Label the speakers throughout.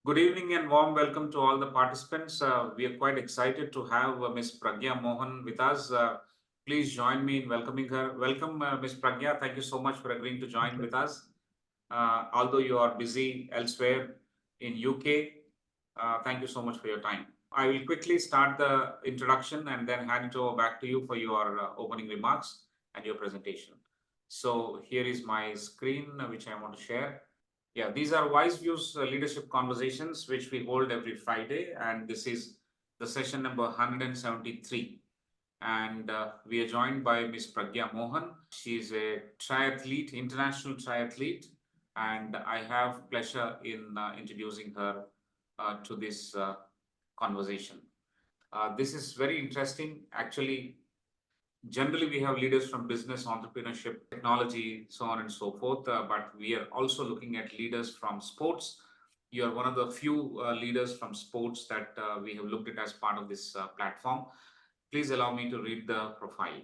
Speaker 1: Good evening and warm welcome to all the participants. We are quite excited to have Ms. Pragnya Mohan with us. Please join me in welcoming her. Welcome, Ms. Pragnya. Thank you so much for agreeing to join with us. Although you are busy elsewhere in UK, thank you so much for your time. I will quickly start the introduction and then hand it over back to you for your opening remarks and your presentation. So here is my screen, which I want to share. Yeah, these are WiseViews leadership conversations, which we hold every Friday. And this is the session number 173. And we are joined by Ms. Pragnya Mohan. She is a triathlete, international triathlete. And I have pleasure in introducing her to this conversation. This is very interesting. Actually, generally, we have leaders from business, entrepreneurship, technology, so on and so forth. But we are also looking at leaders from sports. You are one of the few leaders from sports that we have looked at as part of this platform. Please allow me to read the profile.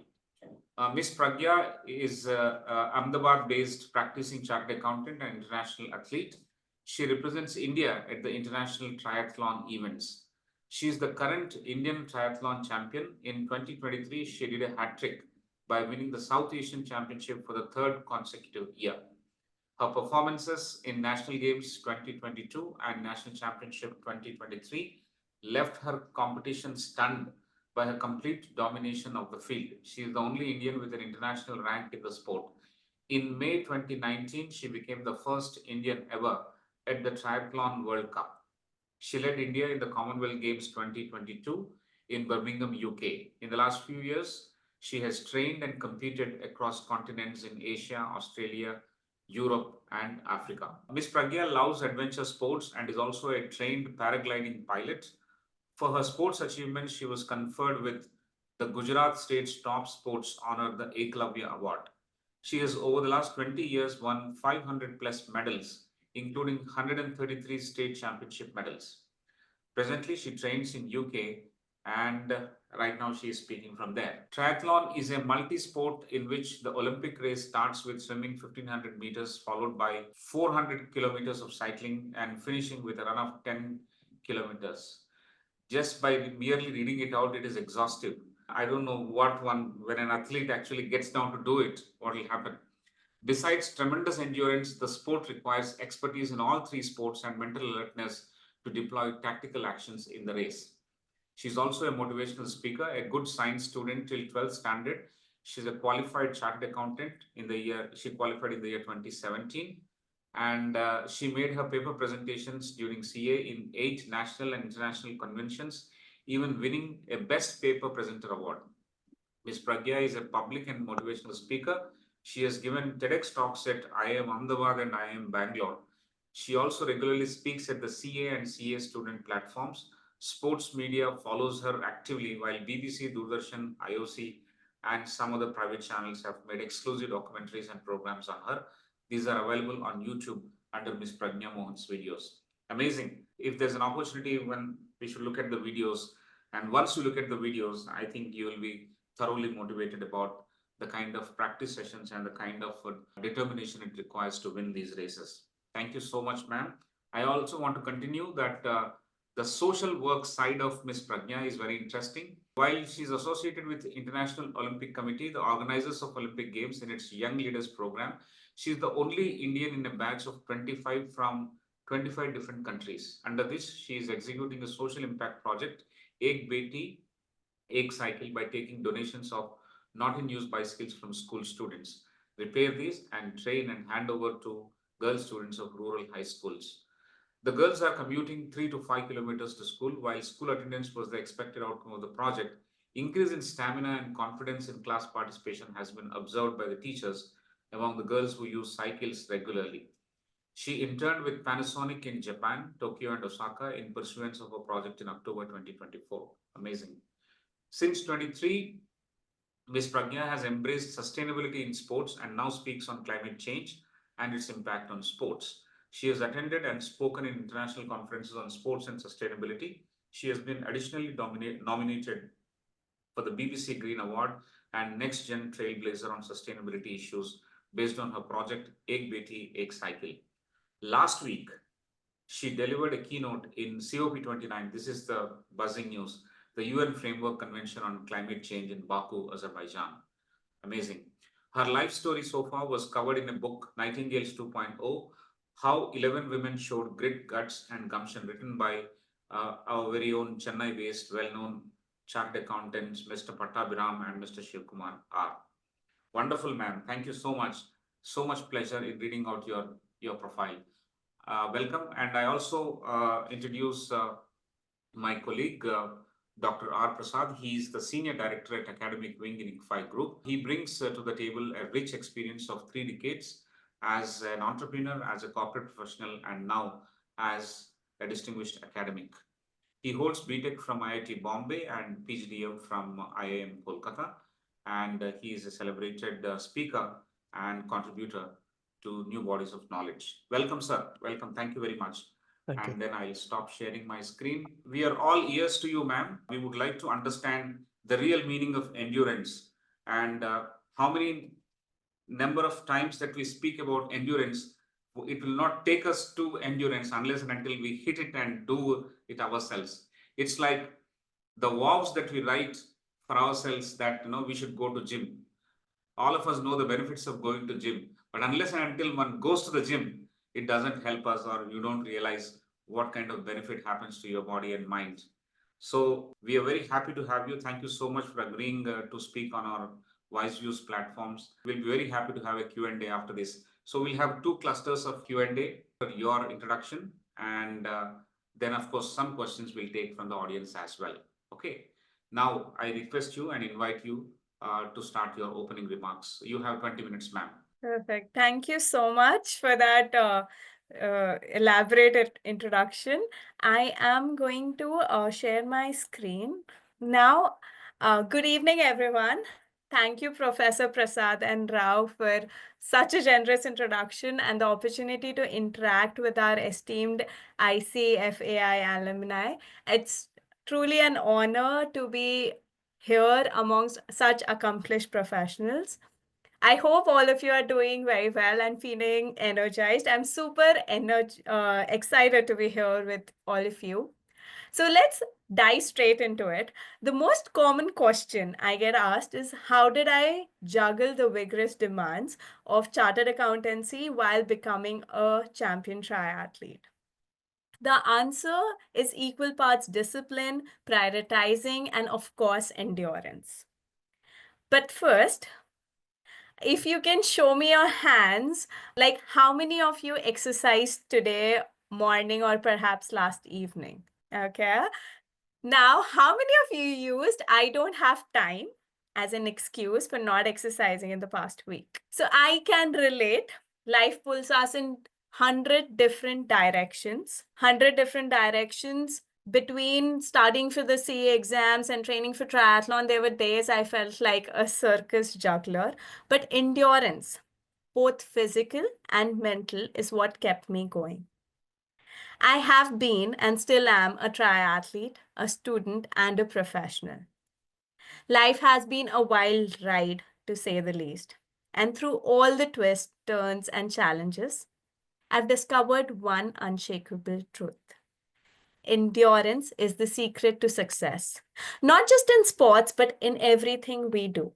Speaker 1: Ms. Pragya is Ahmedabad-based practicing chartered accountant and international athlete. She represents India at the international triathlon events. She is the current Indian triathlon champion. In 2023, she did a hat-trick by winning the South Asian Championship for the third consecutive year. Her performances in National Games 2022 and National Championship 2023 left her competition stunned by her complete domination of the field. She is the only Indian with an international rank in the sport. In May 2019, she became the first Indian ever at the Triathlon World Cup. She led India in the Commonwealth Games 2022 in Birmingham, UK. In the last few years, she has trained and competed across continents in Asia, Australia, Europe, and Africa. Ms. Pragya loves adventure sports and is also a trained paragliding pilot. For her sports achievements, she was conferred with the Gujarat State's top sports honor, the Eklavya Award. She has, over the last 20 years, won 500 plus medals, including 133 state championship medals. Presently, she trains in UK and right now she is speaking from there. Triathlon is a multi-sport in which the Olympic race starts with swimming 1500 meters, followed by 400 kilometers of cycling and finishing with a run of 10 kilometers. Just by merely reading it out, it is exhaustive. I don't know when an athlete actually gets down to do it, what will happen. Besides tremendous endurance, the sport requires expertise in all three sports and mental alertness to deploy tactical actions in the race. She's also a motivational speaker, a good science student till 12th standard. She's a qualified chartered accountant she qualified in the year 2017. And she made her paper presentations during CA in 8 national and international conventions, even winning a Best Paper Presenter Award. Ms. Pragya is a public and motivational speaker. She has given TEDx talks at IIM Ahmedabad and IIM Bangalore. She also regularly speaks at the CA and CA student platforms. Sports media follows her actively, while BBC, Doordarshan, IOC, and some other private channels have made exclusive documentaries and programs on her. These are available on YouTube under Ms. Pragnya Mohan's videos. Amazing. If there's an opportunity when we should look at the videos, and once you look at the videos, I think you will be thoroughly motivated about the kind of practice sessions and the kind of determination it requires to win these races. Thank you so much, ma'am. I also want to continue that the social work side of Ms. Pragnya is very interesting. While she's associated with the International Olympic Committee, the organizers of Olympic Games in its Young Leaders program, she's the only Indian in a batch of 25 from 25 different countries. Under this, she is executing a social impact project, Ek Beti, Ek Cycle, by taking donations of not in use bicycles from school students, repair these and train and hand over to girl students of rural high schools. The girls are commuting 3 to 5 kilometers to school, while school attendance was the expected outcome of the project. Increase in stamina and confidence in class participation has been observed by the teachers among the girls who use cycles regularly. She interned with Panasonic in Japan, Tokyo, and Osaka in pursuance of a project in October 2024. Amazing. Since 23, Ms. Pragnya has embraced sustainability in sports and now speaks on climate change and its impact on sports. She has attended and spoken in international conferences on sports and sustainability. She has been additionally nominated for the BBC Green Award and Next Gen Trailblazer on sustainability issues based on her project Ek Beti Ek Cycle. Last week, She delivered a keynote in COP29. This is the buzzing news, the UN Framework Convention on Climate Change in Baku, Azerbaijan. Amazing. Her life story so far was covered in a book, Nightingales 2.0, How 11 Women Showed Grit, Guts, and Gumption, written by our very own Chennai-based, well-known chartered accountants, Mr. Pattabhiram and Mr. Shivkumar R. Wonderful, man. Thank you so much. So much pleasure in reading out your profile. Welcome. And I also introduce my colleague, Dr. R. Prasad. He is the Senior Director at Academic Wing in ICFAI Group. He brings to the table a rich experience of 3 decades as an entrepreneur, as a corporate professional, and now as a distinguished academic. He holds BTech from IIT Bombay and PhDM from IIM Kolkata, and he is a celebrated speaker and contributor to new bodies of knowledge. Welcome, sir. Welcome. Thank you very much.
Speaker 2: Thank you.
Speaker 1: And then I'll stop sharing my screen. We are all ears to you, ma'am. We would like to understand the real meaning of endurance and how many number of times that we speak about endurance, it will not take us to endurance unless and until we hit it and do it ourselves. It's like the vows that we write for ourselves that we should go to gym. All of us know the benefits of going to gym, but unless and until one goes to the gym, it doesn't help us, or you don't realize what kind of benefit happens to your body and mind. So we are very happy to have you. Thank you so much for agreeing to speak on our WiseViews platforms. We'll be very happy to have a Q&A after this. So we'll have 2 clusters of Q&A for your introduction, and then of course some questions we'll take from the audience as well. Okay. Now I request you and invite you to start your opening remarks. You have 20 minutes, ma'am.
Speaker 3: Perfect. Thank you so much for that elaborate introduction. I am going to share my screen now. Good evening, everyone. Thank you, Professor Prasad and Rao, for such a generous introduction and the opportunity to interact with our esteemed ICFAI alumni. It's truly an honor to be here amongst such accomplished professionals. I hope all of you are doing very well and feeling energized. I'm super excited to be here with all of you. So let's dive straight into it. The most common question I get asked is, how did I juggle the vigorous demands of chartered accountancy while becoming a champion triathlete? The answer is equal parts discipline, prioritizing, and of course, endurance. But first, if you can show me your hands, like how many of you exercised today morning or perhaps last evening? Okay. Now, how many of you used "I don't have time" as an excuse for not exercising in the past week? So I can relate. Life pulls us in 100 different directions, between studying for the CA exams and training for triathlon. There were days I felt like a circus juggler, but endurance, both physical and mental, is what kept me going. I have been and still am a triathlete, a student, and a professional. Life has been a wild ride, to say the least. And through all the twists, turns, and challenges, I've discovered one unshakable truth. Endurance is the secret to success, not just in sports, but in everything we do.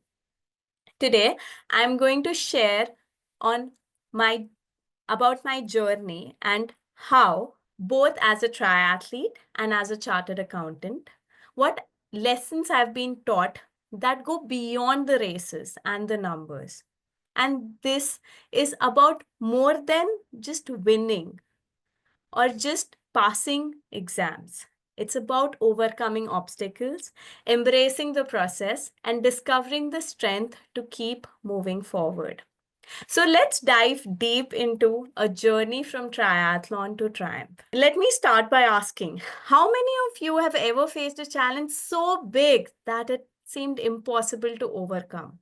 Speaker 3: Today, I'm going to share about my journey and how, both as a triathlete and as a chartered accountant, what lessons I've been taught that go beyond the races and the numbers. And this is about more than just winning or just passing exams. It's about overcoming obstacles, embracing the process, and discovering the strength to keep moving forward. So let's dive deep into a journey from triathlon to triumph. Let me start by asking, how many of you have ever faced a challenge so big that it seemed impossible to overcome?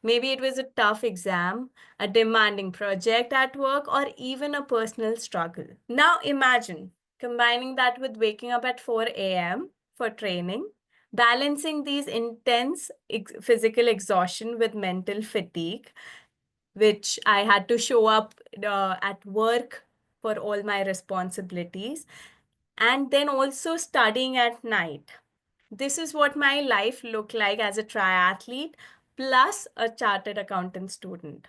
Speaker 3: Maybe it was a tough exam, a demanding project at work, or even a personal struggle. Now imagine combining that with waking up at 4 a.m. for training, balancing these intense physical exhaustion with mental fatigue, which I had to show up at work for all my responsibilities, and then also studying at night. This is what my life looked like as a triathlete plus a chartered accountant student.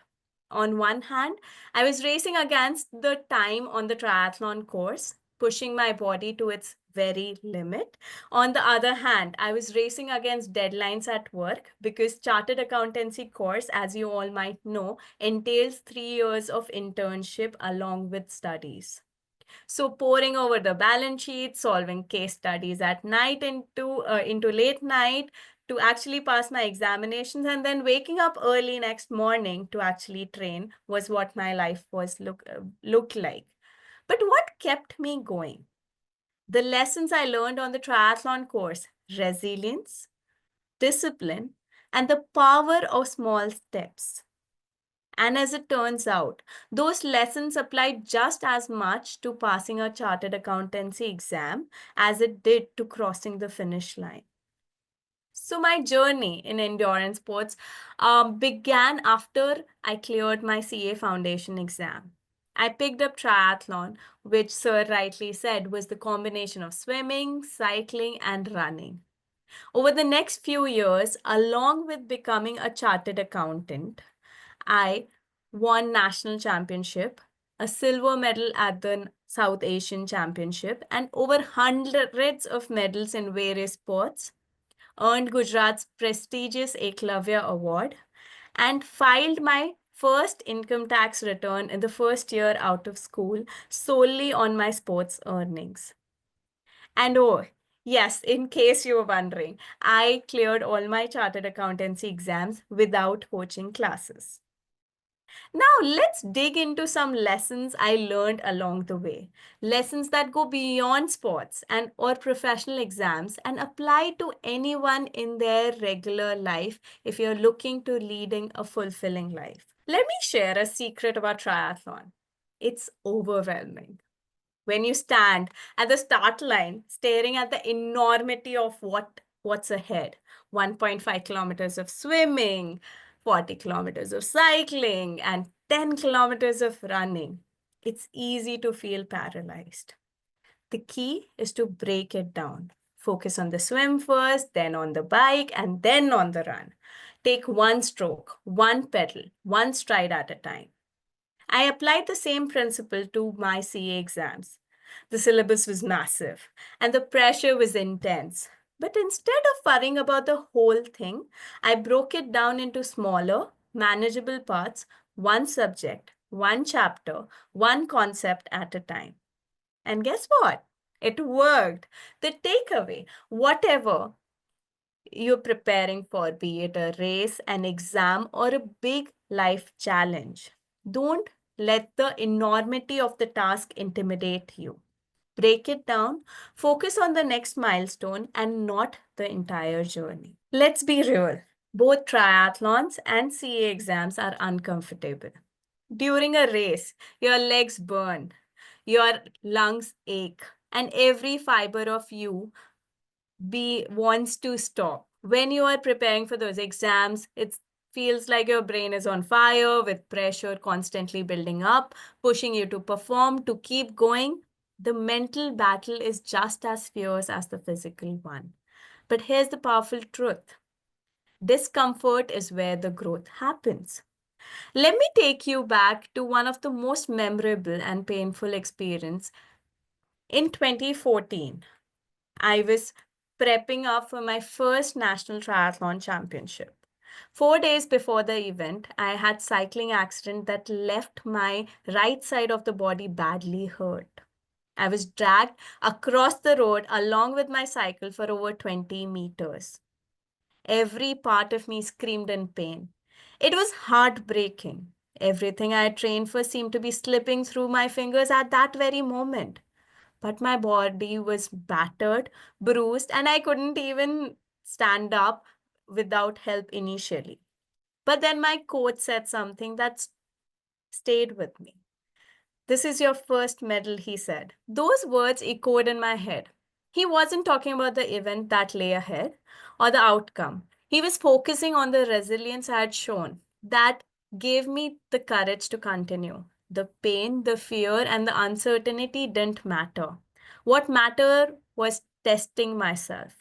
Speaker 3: On one hand, I was racing against the time on the triathlon course, pushing my body to its very limit. On the other hand, I was racing against deadlines at work because chartered accountancy course, as you all might know, entails 3 years of internship along with studies. So poring over the balance sheet, solving case studies at night into late night to actually pass my examinations, and then waking up early next morning to actually train was what my life was looked like. But what kept me going? The lessons I learned on the triathlon course: resilience, discipline, and the power of small steps. And as it turns out, those lessons apply just as much to passing a chartered accountancy exam as it did to crossing the finish line. So, my journey in endurance sports began after I cleared my CA foundation exam. I picked up triathlon, which Sir rightly said was the combination of swimming, cycling, and running. Over the next few years, along with becoming a chartered accountant, I won national championship, a silver medal at the South Asian Championship, and over hundreds of medals in various sports, earned Gujarat's prestigious Eklavya Award, and filed my first income tax return in the first year out of school solely on my sports earnings. And oh, yes, in case you were wondering, I cleared all my chartered accountancy exams without coaching classes. Now, let's dig into some lessons I learned along the way. Lessons that go beyond sports and or professional exams and apply to anyone in their regular life if you're looking to leading a fulfilling life. Let me share a secret about triathlon. It's overwhelming. When you stand at the start line, staring at the enormity of what's ahead, 1.5 kilometers of swimming, 40 kilometers of cycling, and 10 kilometers of running, it's easy to feel paralyzed. The key is to break it down. Focus on the swim first, then on the bike, and then on the run. Take one stroke, one pedal, one stride at a time. I applied the same principle to my CA exams. The syllabus was massive and the pressure was intense. But instead of worrying about the whole thing, I broke it down into smaller, manageable parts, one subject, one chapter, one concept at a time. And guess what? It worked. The takeaway, whatever you're preparing for, be it a race, an exam, or a big life challenge, don't let the enormity of the task intimidate you. Break it down, focus on the next milestone and not the entire journey. Let's be real. Both triathlons and CA exams are uncomfortable. During a race, your legs burn, your lungs ache, and every fiber of you wants to stop. When you are preparing for those exams, it feels like your brain is on fire with pressure constantly building up, pushing you to perform, to keep going. The mental battle is just as fierce as the physical one. But here's the powerful truth. Discomfort is where the growth happens. Let me take you back to one of the most memorable and painful experience. In 2014, I was prepping up for my first national triathlon championship. 4 days before the event, I had cycling accident that left my right side of the body badly hurt. I was dragged across the road along with my cycle for over 20 meters. Every part of me screamed in pain. It was heartbreaking. Everything I had trained for seemed to be slipping through my fingers at that very moment. But my body was battered, bruised, and I couldn't even stand up without help initially. But then my coach said something that stayed with me. "This is your first medal," he said. Those words echoed in my head. He wasn't talking about the event that lay ahead or the outcome. He was focusing on the resilience I had shown that gave me the courage to continue. The pain, the fear, and the uncertainty didn't matter. What mattered was testing myself.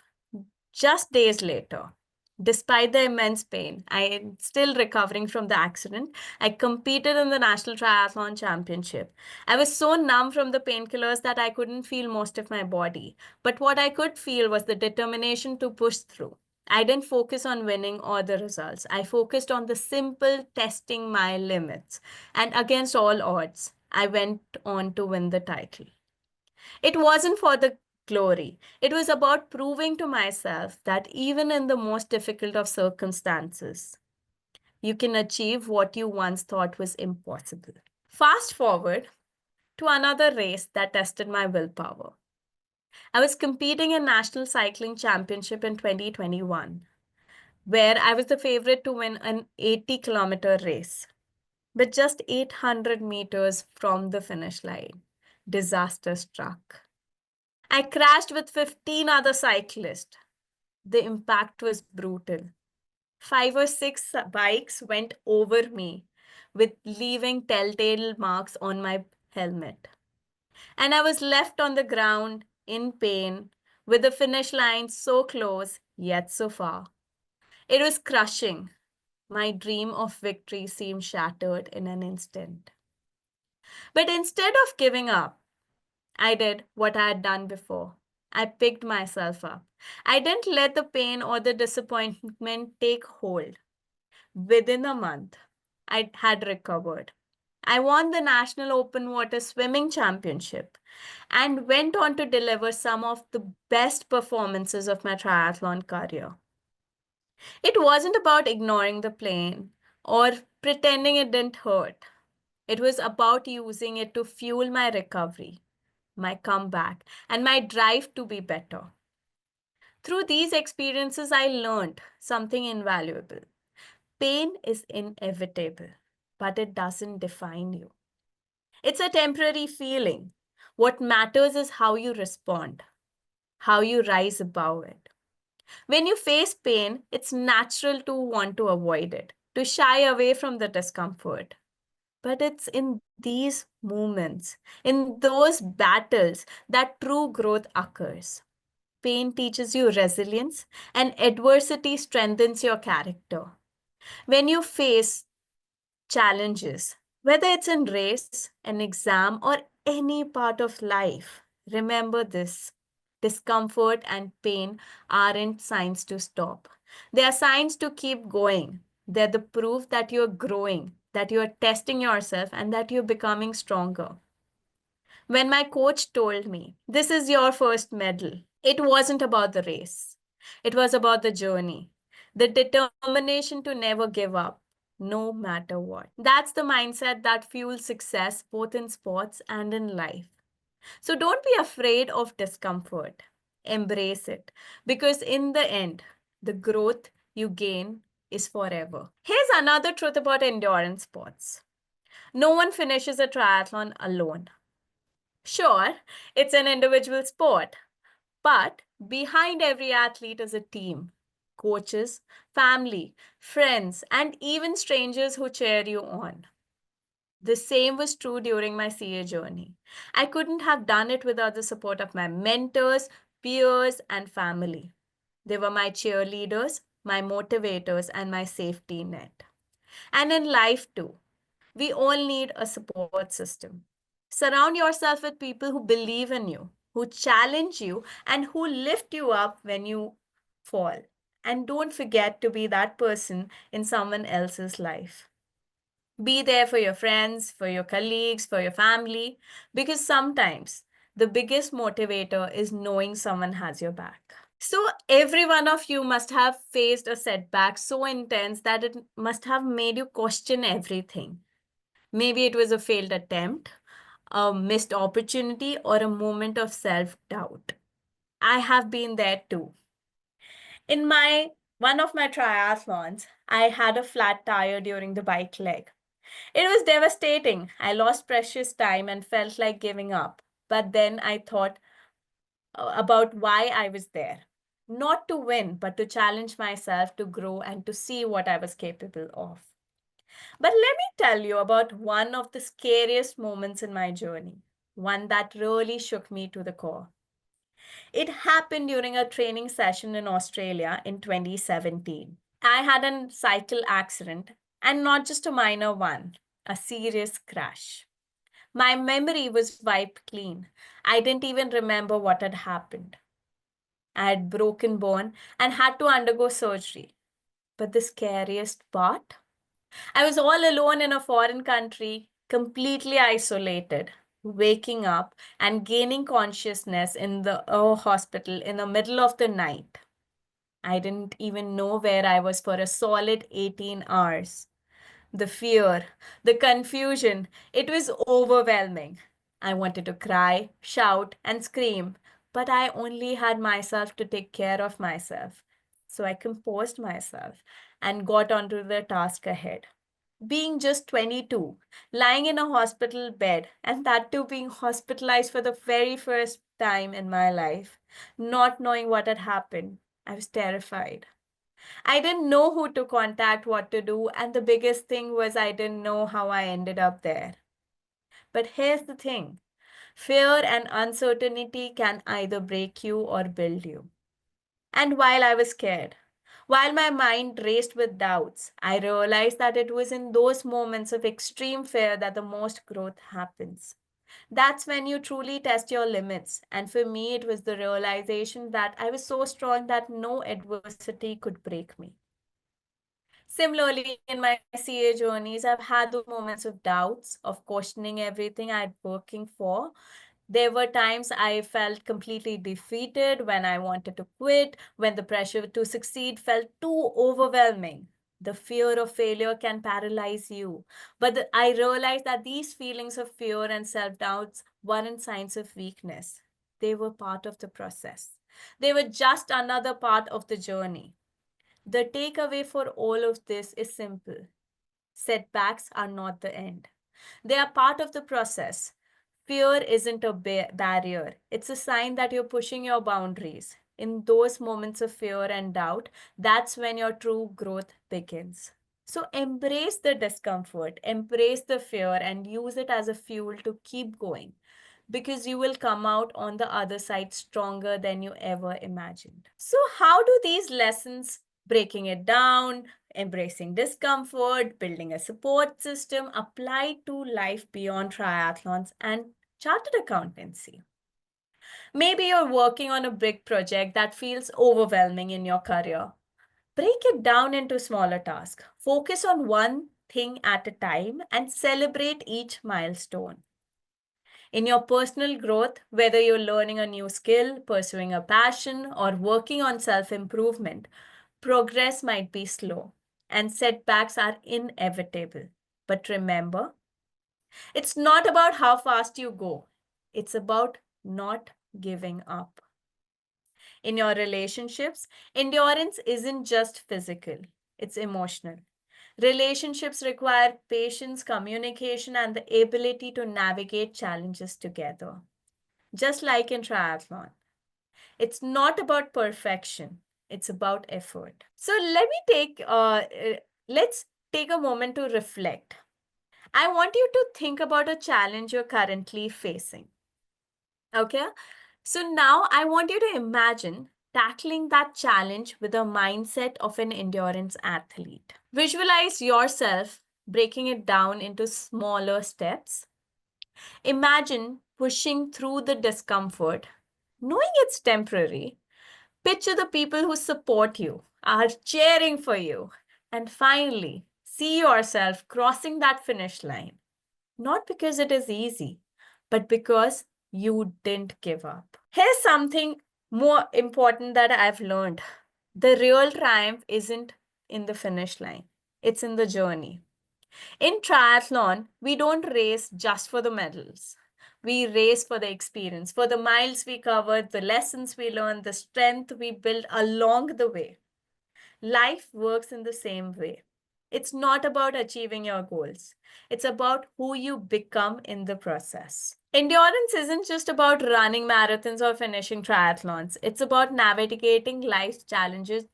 Speaker 3: Just days later, despite the immense pain, I am still recovering from the accident. I competed in the National Triathlon Championship. I was so numb from the painkillers that I couldn't feel most of my body. But what I could feel was the determination to push through. I didn't focus on winning or the results. I focused on the simple testing my limits. And against all odds, I went on to win the title. It wasn't for the glory. It was about proving to myself that even in the most difficult of circumstances, you can achieve what you once thought was impossible. Fast forward to another race that tested my willpower. I was competing in National Cycling Championship in 2021, where I was the favorite to win an 80-kilometer race. But just 800 meters from the finish line, disaster struck. I crashed with 15 other cyclists. The impact was brutal. 5 or 6 bikes went over me, with leaving telltale marks on my helmet. And I was left on the ground in pain, with the finish line so close, yet so far. It was crushing. My dream of victory seemed shattered in an instant. But instead of giving up, I did what I had done before. I picked myself up. I didn't let the pain or the disappointment take hold. Within a month, I had recovered. I won the National Open Water Swimming Championship and went on to deliver some of the best performances of my triathlon career. It wasn't about ignoring the pain or pretending it didn't hurt. It was about using it to fuel my recovery, my comeback, and my drive to be better. Through these experiences, I learned something invaluable. Pain is inevitable, but it doesn't define you. It's a temporary feeling. What matters is how you respond, how you rise above it. When you face pain, it's natural to want to avoid it, to shy away from the discomfort. But it's in these moments, in those battles, that true growth occurs. Pain teaches you resilience, and adversity strengthens your character. When you face challenges, whether it's in race, an exam, or any part of life, remember this. Discomfort and pain aren't signs to stop. They are signs to keep going. They're the proof that you're growing, that you're testing yourself, and that you're becoming stronger. When my coach told me, "This is your first medal," it wasn't about the race. It was about the journey, the determination to never give up, no matter what. That's the mindset that fuels success both in sports and in life. So don't be afraid of discomfort. Embrace it, because in the end, the growth you gain is forever. Here's another truth about endurance sports. No one finishes a triathlon alone. Sure, it's an individual sport, but behind every athlete is a team: coaches, family, friends, and even strangers who cheer you on. The same was true during my CA journey. I couldn't have done it without the support of my mentors, peers, and family. They were my cheerleaders, my motivators, and my safety net. And in life too, we all need a support system. Surround yourself with people who believe in you, who challenge you, and who lift you up when you fall. And don't forget to be that person in someone else's life. Be there for your friends, for your colleagues, for your family, because sometimes the biggest motivator is knowing someone has your back. So, every one of you must have faced a setback so intense that it must have made you question everything. Maybe it was a failed attempt, a missed opportunity, or a moment of self doubt. I have been there too. In one of my triathlons, I had a flat tire during the bike leg. It was devastating. I lost precious time and felt like giving up. But then I thought about why I was there. Not to win, but to challenge myself, to grow, and to see what I was capable of. But let me tell you about one of the scariest moments in my journey, one that really shook me to the core. It happened during a training session in Australia in 2017. I had a cycle accident, and not just a minor one, a serious crash. My memory was wiped clean. I didn't even remember what had happened. I had broken bone and had to undergo surgery. But the scariest part? I was all alone in a foreign country, completely isolated, waking up and gaining consciousness in the hospital in the middle of the night. I didn't even know where I was for a solid 18 hours. The fear, the confusion, it was overwhelming. I wanted to cry, shout, and scream, but I only had myself to take care of myself. So I composed myself and got onto the task ahead. Being just 22, lying in a hospital bed, and that too being hospitalized for the very first time in my life, not knowing what had happened, I was terrified. I didn't know who to contact, what to do, and the biggest thing was I didn't know how I ended up there. But here's the thing, fear and uncertainty can either break you or build you. And while I was scared, while my mind raced with doubts, I realized that it was in those moments of extreme fear that the most growth happens. That's when you truly test your limits. And for me, it was the realization that I was so strong that no adversity could break me. Similarly, in my CA journeys, I've had those moments of doubts, of questioning everything I'd working for. There were times I felt completely defeated, when I wanted to quit, when the pressure to succeed felt too overwhelming. The fear of failure can paralyze you. But I realized that these feelings of fear and self-doubts weren't signs of weakness. They were part of the process. They were just another part of the journey. The takeaway for all of this is simple. Setbacks are not the end. They are part of the process. Fear isn't a barrier. It's a sign that you're pushing your boundaries. In those moments of fear and doubt, that's when your true growth begins. So embrace the discomfort, embrace the fear, and use it as a fuel to keep going because you will come out on the other side stronger than you ever imagined. So, how do these lessons, breaking it down, embracing discomfort, building a support system, apply to life beyond triathlons and chartered accountancy? Maybe you're working on a big project that feels overwhelming in your career. Break it down into smaller tasks. Focus on one thing at a time and celebrate each milestone. In your personal growth, whether you're learning a new skill, pursuing a passion, or working on self improvement, progress might be slow and setbacks are inevitable. But remember, it's not about how fast you go, it's about not giving up. In your relationships, endurance isn't just physical, it's emotional. Relationships require patience, communication, and the ability to navigate challenges together. Just like in triathlon, it's not about perfection, it's about effort. So let's take a moment to reflect. I want you to think about a challenge you're currently facing. Okay? So now I want you to imagine tackling that challenge with a mindset of an endurance athlete. Visualize yourself breaking it down into smaller steps. Imagine pushing through the discomfort, knowing it's temporary. Picture the people who support you, are cheering for you. And finally, see yourself crossing that finish line. Not because it is easy, but because you didn't give up. Here's something more important that I've learned. The real triumph isn't in the finish line, it's in the journey. In triathlon, we don't race just for the medals. We race for the experience, for the miles we covered, the lessons we learned, the strength we built along the way. Life works in the same way. It's not about achieving your goals. It's about who you become in the process. Endurance isn't just about running marathons or finishing triathlons. It's about navigating life's challenges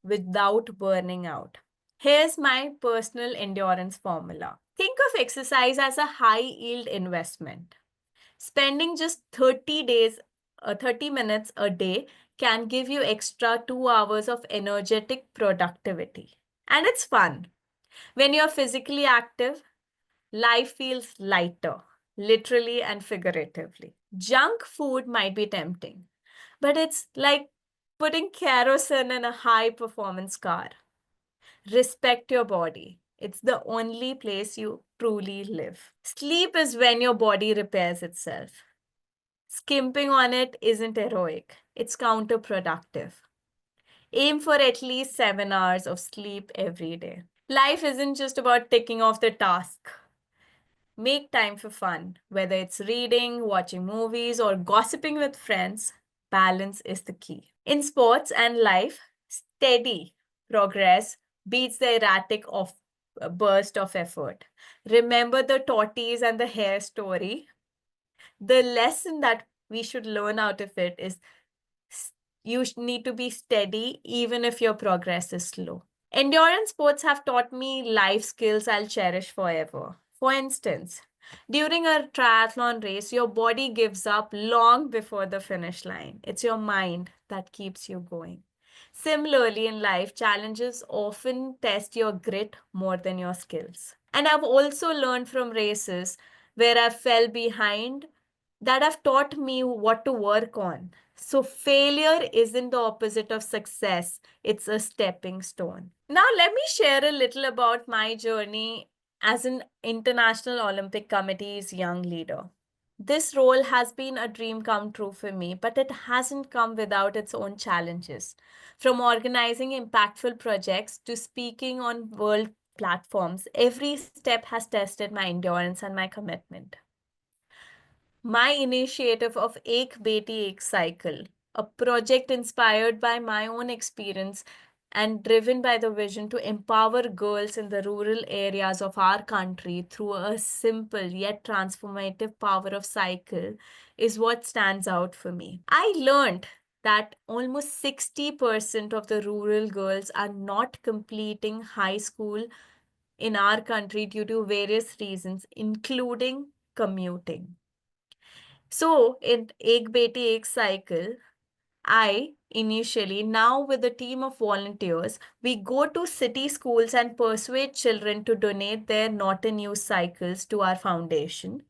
Speaker 3: without burning out. Here's my personal endurance formula. Think of exercise as a high yield investment. Spending just 30 minutes a day can give you extra 2 hours of energetic productivity. And it's fun. When you're physically active, life feels lighter, literally and figuratively. Junk food might be tempting, but it's like putting kerosene in a high performance car. Respect your body. It's the only place you truly live. Sleep is when your body repairs itself. Skimping on it isn't heroic, it's counterproductive. Aim for at least 7 hours of sleep every day. Life isn't just about ticking off the task. Make time for fun, whether it's reading, watching movies, or gossiping with friends. Balance is the key. In sports and life, steady progress beats the erratic burst of effort. Remember the tortoise and the hare story? The lesson that we should learn out of it is you need to be steady even if your progress is slow. Endurance sports have taught me life skills I'll cherish forever. For instance, during a triathlon race, your body gives up long before the finish line. It's your mind that keeps you going. Similarly, in life, challenges often test your grit more than your skills. And I've also learned from races where I fell behind that have taught me what to work on. So, failure isn't the opposite of success, it's a stepping stone. Now, let me share a little about my journey as an International Olympic Committee's young leader. This role has been a dream come true for me, but it hasn't come without its own challenges. From organizing impactful projects to speaking on world platforms, every step has tested my endurance and my commitment. My initiative of Ek Beti Ek Cycle, a project inspired by my own experience and driven by the vision to empower girls in the rural areas of our country through a simple yet transformative power of cycle, is what stands out for me. I learned that almost 60% of the rural girls are not completing high school in our country due to various reasons, including commuting. So in Ek Beti Ek Cycle, I initially, now with a team of volunteers, we go to city schools and persuade children to donate their not in use cycles to our foundation.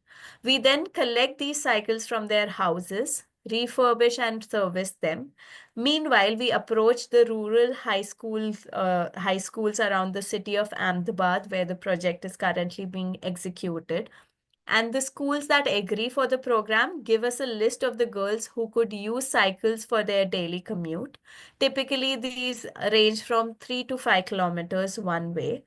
Speaker 3: We then collect these cycles from their houses, refurbish and service them. Meanwhile, we approach the rural high schools around the city of Ahmedabad, where the project is currently being executed, and the schools that agree for the program give us a list of the girls who could use cycles for their daily commute. Typically, these range from 3 to 5 kilometers one way.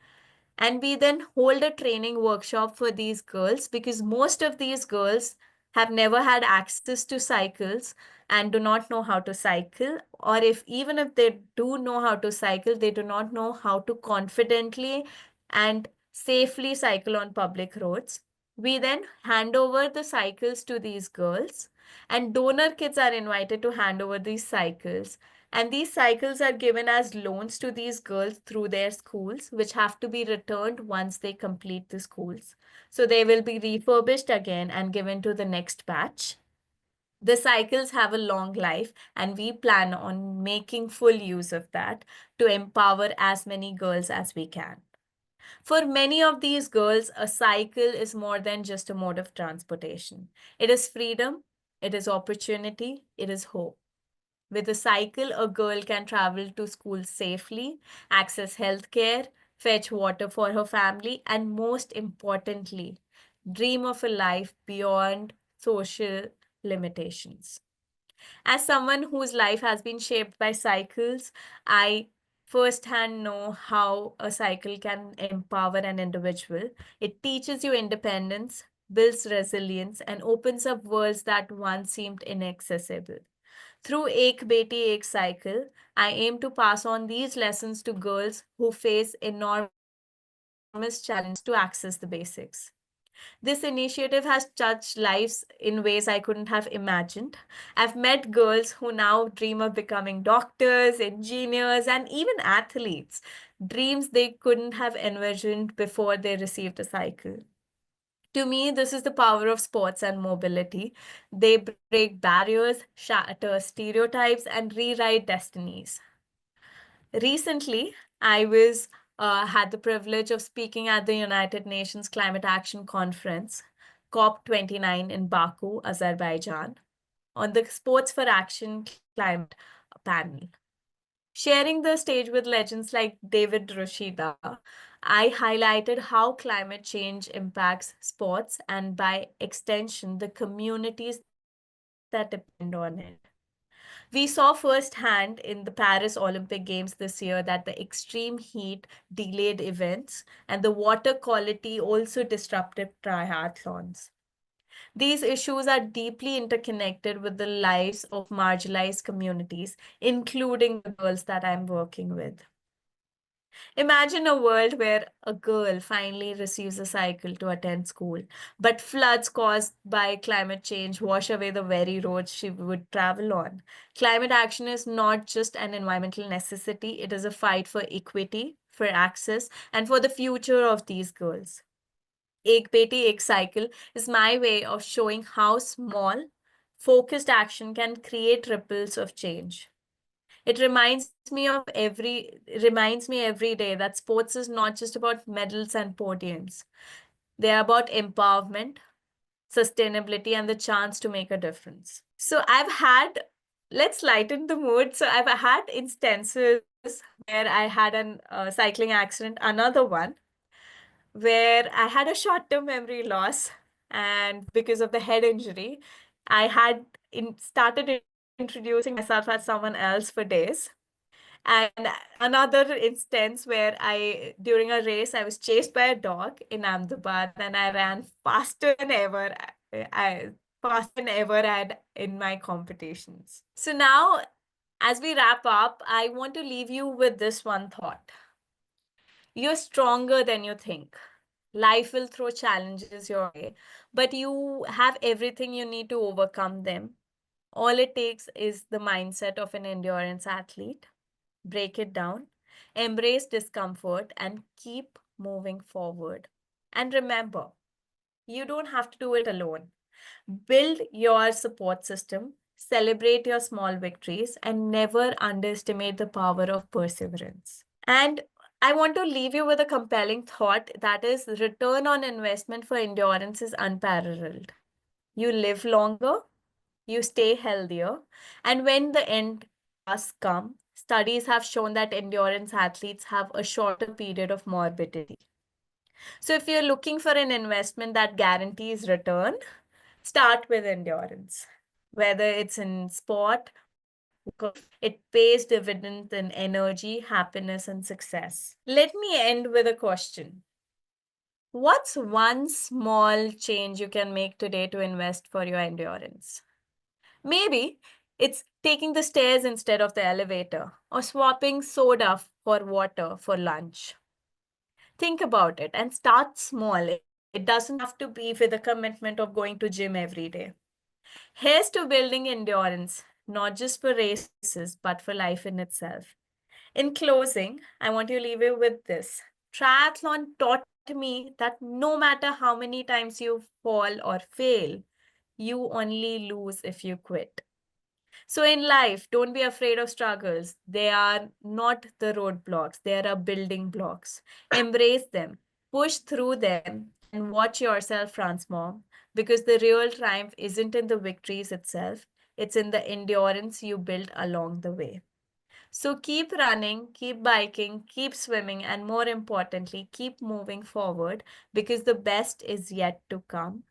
Speaker 3: And we then hold a training workshop for these girls because most of these girls have never had access to cycles and do not know how to cycle. Or if even if they do know how to cycle, they do not know how to confidently and safely cycle on public roads. We then hand over the cycles to these girls, and donor kids are invited to hand over these cycles. And these cycles are given as loans to these girls through their schools, which have to be returned once they complete the schools. So they will be refurbished again and given to the next batch. The cycles have a long life, and we plan on making full use of that to empower as many girls as we can. For many of these girls, a cycle is more than just a mode of transportation. It is freedom, it is opportunity, it is hope. With a cycle, a girl can travel to school safely, access healthcare, fetch water for her family, and most importantly, dream of a life beyond social limitations. As someone whose life has been shaped by cycles, I firsthand know how a cycle can empower an individual. It teaches you independence, builds resilience, and opens up worlds that once seemed inaccessible. Through Ek Beti Ek Cycle, I aim to pass on these lessons to girls who face enormous challenges to access the basics. This initiative has touched lives in ways I couldn't have imagined. I've met girls who now dream of becoming doctors, engineers, and even athletes. dreams they couldn't have envisioned before they received a cycle. To me, this is the power of sports and mobility. They break barriers, shatter stereotypes, and rewrite destinies. Recently, I was had the privilege of speaking at the United Nations Climate Action Conference, COP29 in Baku, Azerbaijan, on the Sports for Action Climate panel. Sharing the stage with legends like David Rashida, I highlighted how climate change impacts sports and, by extension, the communities that depend on it. We saw firsthand in the Paris Olympic Games this year that the extreme heat delayed events and the water quality also disrupted triathlons. These issues are deeply interconnected with the lives of marginalized communities, including the girls that I'm working with. Imagine a world where a girl finally receives a cycle to attend school, but floods caused by climate change wash away the very roads she would travel on. Climate action is not just an environmental necessity, it is a fight for equity, for access, and for the future of these girls. Ek Beti Ek Cycle is my way of showing how small, focused action can create ripples of change. It reminds me every day that sports is not just about medals and podiums. They are about empowerment, sustainability, and the chance to make a difference. So let's lighten the mood. So I've had instances where I had an cycling accident, another one where I had a short-term memory loss, and because of the head injury, I had started introducing myself as someone else for days. And another instance where during a race, I was chased by a dog in Ahmedabad and I ran faster than ever had in my competitions. So now, as we wrap up, I want to leave you with this one thought. You're stronger than you think. Life will throw challenges your way, but you have everything you need to overcome them. All it takes is the mindset of an endurance athlete. Break it down, embrace discomfort, and keep moving forward. And remember, you don't have to do it alone. Build your support system, celebrate your small victories, and never underestimate the power of perseverance. And I want to leave you with a compelling thought that is return on investment for endurance is unparalleled. You live longer, you stay healthier, and when the end does come, studies have shown that endurance athletes have a shorter period of morbidity. So if you're looking for an investment that guarantees return, start with endurance. Whether it's in sport, it pays dividends in energy, happiness, and success. Let me end with a question. What's one small change you can make today to invest for your endurance? Maybe it's taking the stairs instead of the elevator or swapping soda for water for lunch. Think about it and start small. It doesn't have to be with a commitment of going to gym every day. Here's to building endurance, not just for races, but for life in itself. In closing, I want to leave you with this. Triathlon taught me that no matter how many times you fall or fail, you only lose if you quit. So in life, don't be afraid of struggles. They are not the roadblocks, they are building blocks. Embrace them, push through them, and watch yourself transform because the real triumph isn't in the victories itself, it's in the endurance you build along the way. So keep running, keep biking, keep swimming, and more importantly, keep moving forward because the best is yet to come.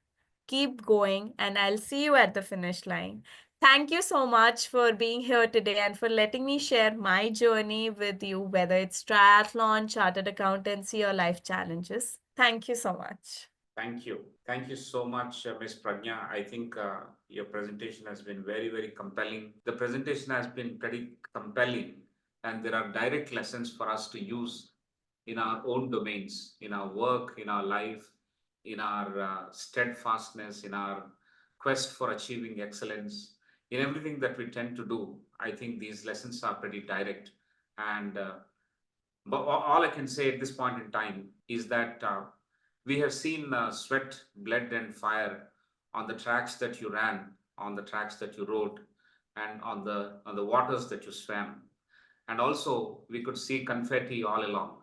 Speaker 3: Keep going, and I'll see you at the finish line. Thank you so much for being here today and for letting me share my journey with you, whether it's triathlon, chartered accountancy, or life challenges. Thank you so much.
Speaker 1: Thank you. Thank you so much, Ms. Pragnya. I think your presentation has been very, very compelling. The presentation has been pretty compelling, and there are direct lessons for us to use in our own domains, in our work, in our life, in our steadfastness, in our quest for achieving excellence, in everything that we tend to do. I think these lessons are pretty direct, and But all I can say at this point in time is that we have seen sweat, blood, and fire on the tracks that you ran, on the tracks that you rode, and on the waters that you swam. And also, we could see confetti all along.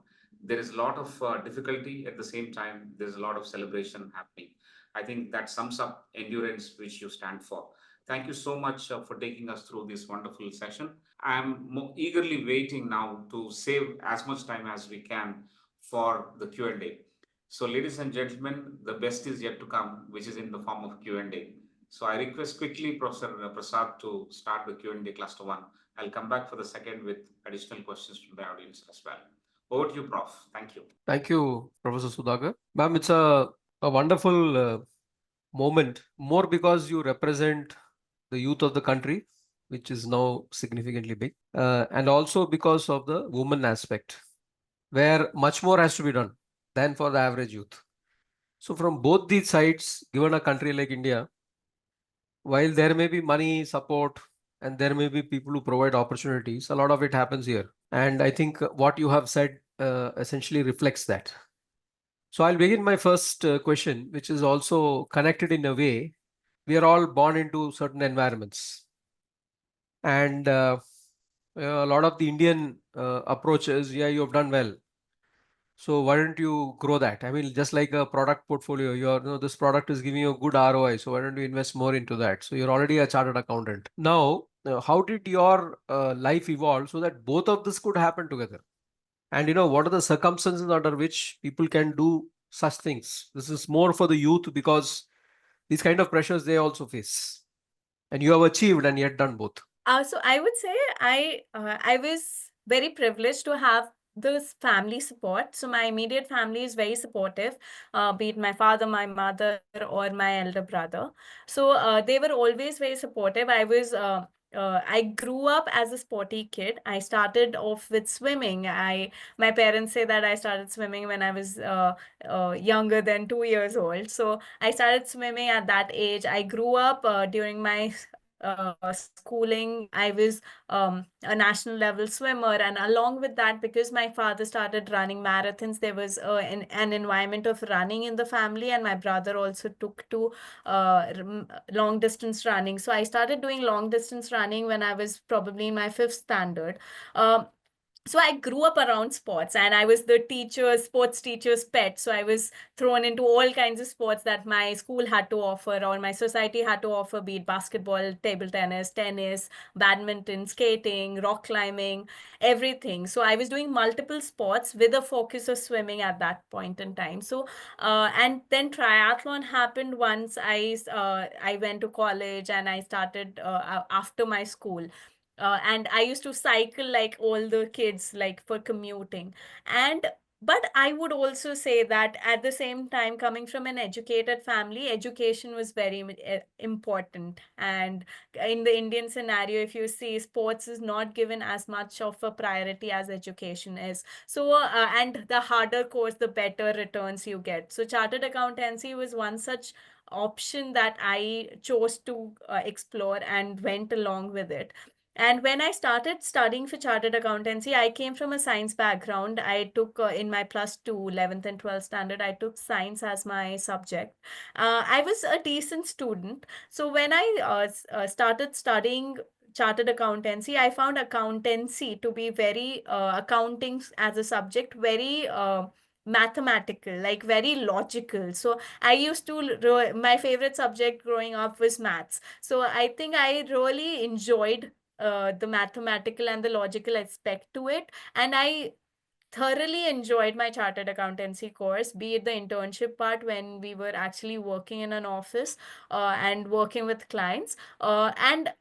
Speaker 1: There is a lot of difficulty at the same time. There's a lot of celebration happening. I think that sums up endurance, which you stand for. Thank you so much for taking us through this wonderful session. I'm eagerly waiting now to save as much time as we can for the Q&A. So, ladies and gentlemen, the best is yet to come, which is in the form of Q&A. So, I request quickly Professor Prasad to start the Q&A cluster one. I'll come back for the second with additional questions from the audience as well. Over to you, Prof. Thank you.
Speaker 2: Thank you, Professor Sudhakar. Ma'am, it's a wonderful moment, more because you represent the youth of the country, which is now significantly big, and also because of the woman aspect, where much more has to be done than for the average youth. So from both these sides, given a country like India, while there may be money, support, and there may be people who provide opportunities, a lot of it happens here. And I think what you have said essentially reflects that. So I'll begin my first question, which is also connected in a way. We are all born into certain environments. And a lot of the Indian approach is, yeah, you have done well. So why don't you grow that? I mean, just like a product portfolio, this product is giving you a good ROI. So why don't you invest more into that? So you're already a chartered accountant. Now, how did your life evolve so that both of this could happen together? And what are the circumstances under which people can do such things? This is more for the youth because these kind of pressures they also face. And you have achieved and yet done both.
Speaker 3: So I would say I was very privileged to have this family support. So my immediate family is very supportive, be it my father, my mother, or my elder brother. So they were always very supportive. I grew up as a sporty kid. I started off with swimming. My parents say that I started swimming when I was younger than 2 years old. So I started swimming at that age. I grew up during my schooling. I was a national level swimmer, and along with that, because my father started running marathons, there was an environment of running in the family, and my brother also took to long distance running. So I started doing long distance running when I was probably in my fifth standard. So I grew up around sports, and I was the sports teacher's pet. So I was thrown into all kinds of sports that my school had to offer or my society had to offer, be it basketball, table tennis, badminton, skating, rock climbing, everything. So I was doing multiple sports with a focus of swimming at that point in time. So and then triathlon happened once I went to college, and I started after my school. And I used to cycle like all the kids, like for commuting. And but I would also say that at the same time, coming from an educated family, education was very important. And in the Indian scenario, if you see, sports is not given as much of a priority as education is. So, and the harder course, the better returns you get. So, chartered accountancy was one such option that I chose to explore and went along with it. And when I started studying for chartered accountancy, I came from a science background. I took in my plus two, 11th and 12th standard, I took science as my subject. I was a decent student. So when I started studying chartered accountancy, I found accountancy to be very, accounting as a subject, very mathematical, like very logical. So I used to, my favorite subject growing up was maths. So I think I really enjoyed the mathematical and the logical aspect to it. And I thoroughly enjoyed my chartered accountancy course, be it the internship part when we were actually working in an office and working with clients. And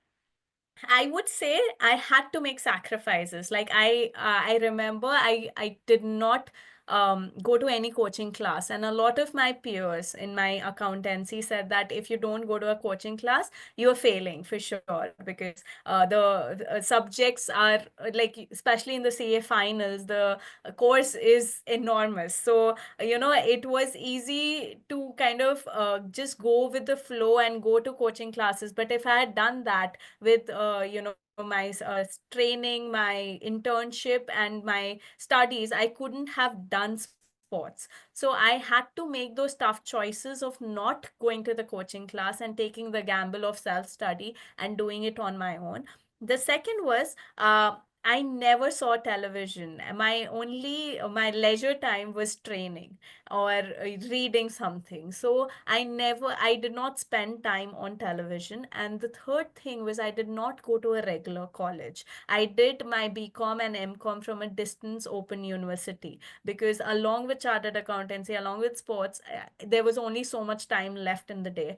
Speaker 3: I would say I had to make sacrifices. Like I remember I did not go to any coaching class, and a lot of my peers in my accountancy said that if you don't go to a coaching class, you are failing for sure, because the subjects are like, especially in the CA finals, the course is enormous. So it was easy to kind of just go with the flow and go to coaching classes. But if I had done that with my training, my internship, and my studies, I couldn't have done sports. So I had to make those tough choices of not going to the coaching class and taking the gamble of self-study and doing it on my own. The second was I never saw television. My leisure time was training or reading something. So I did not spend time on television. And the third thing was I did not go to a regular college. I did my BCom and MCom from a distance open university because along with chartered accountancy, along with sports, there was only so much time left in the day.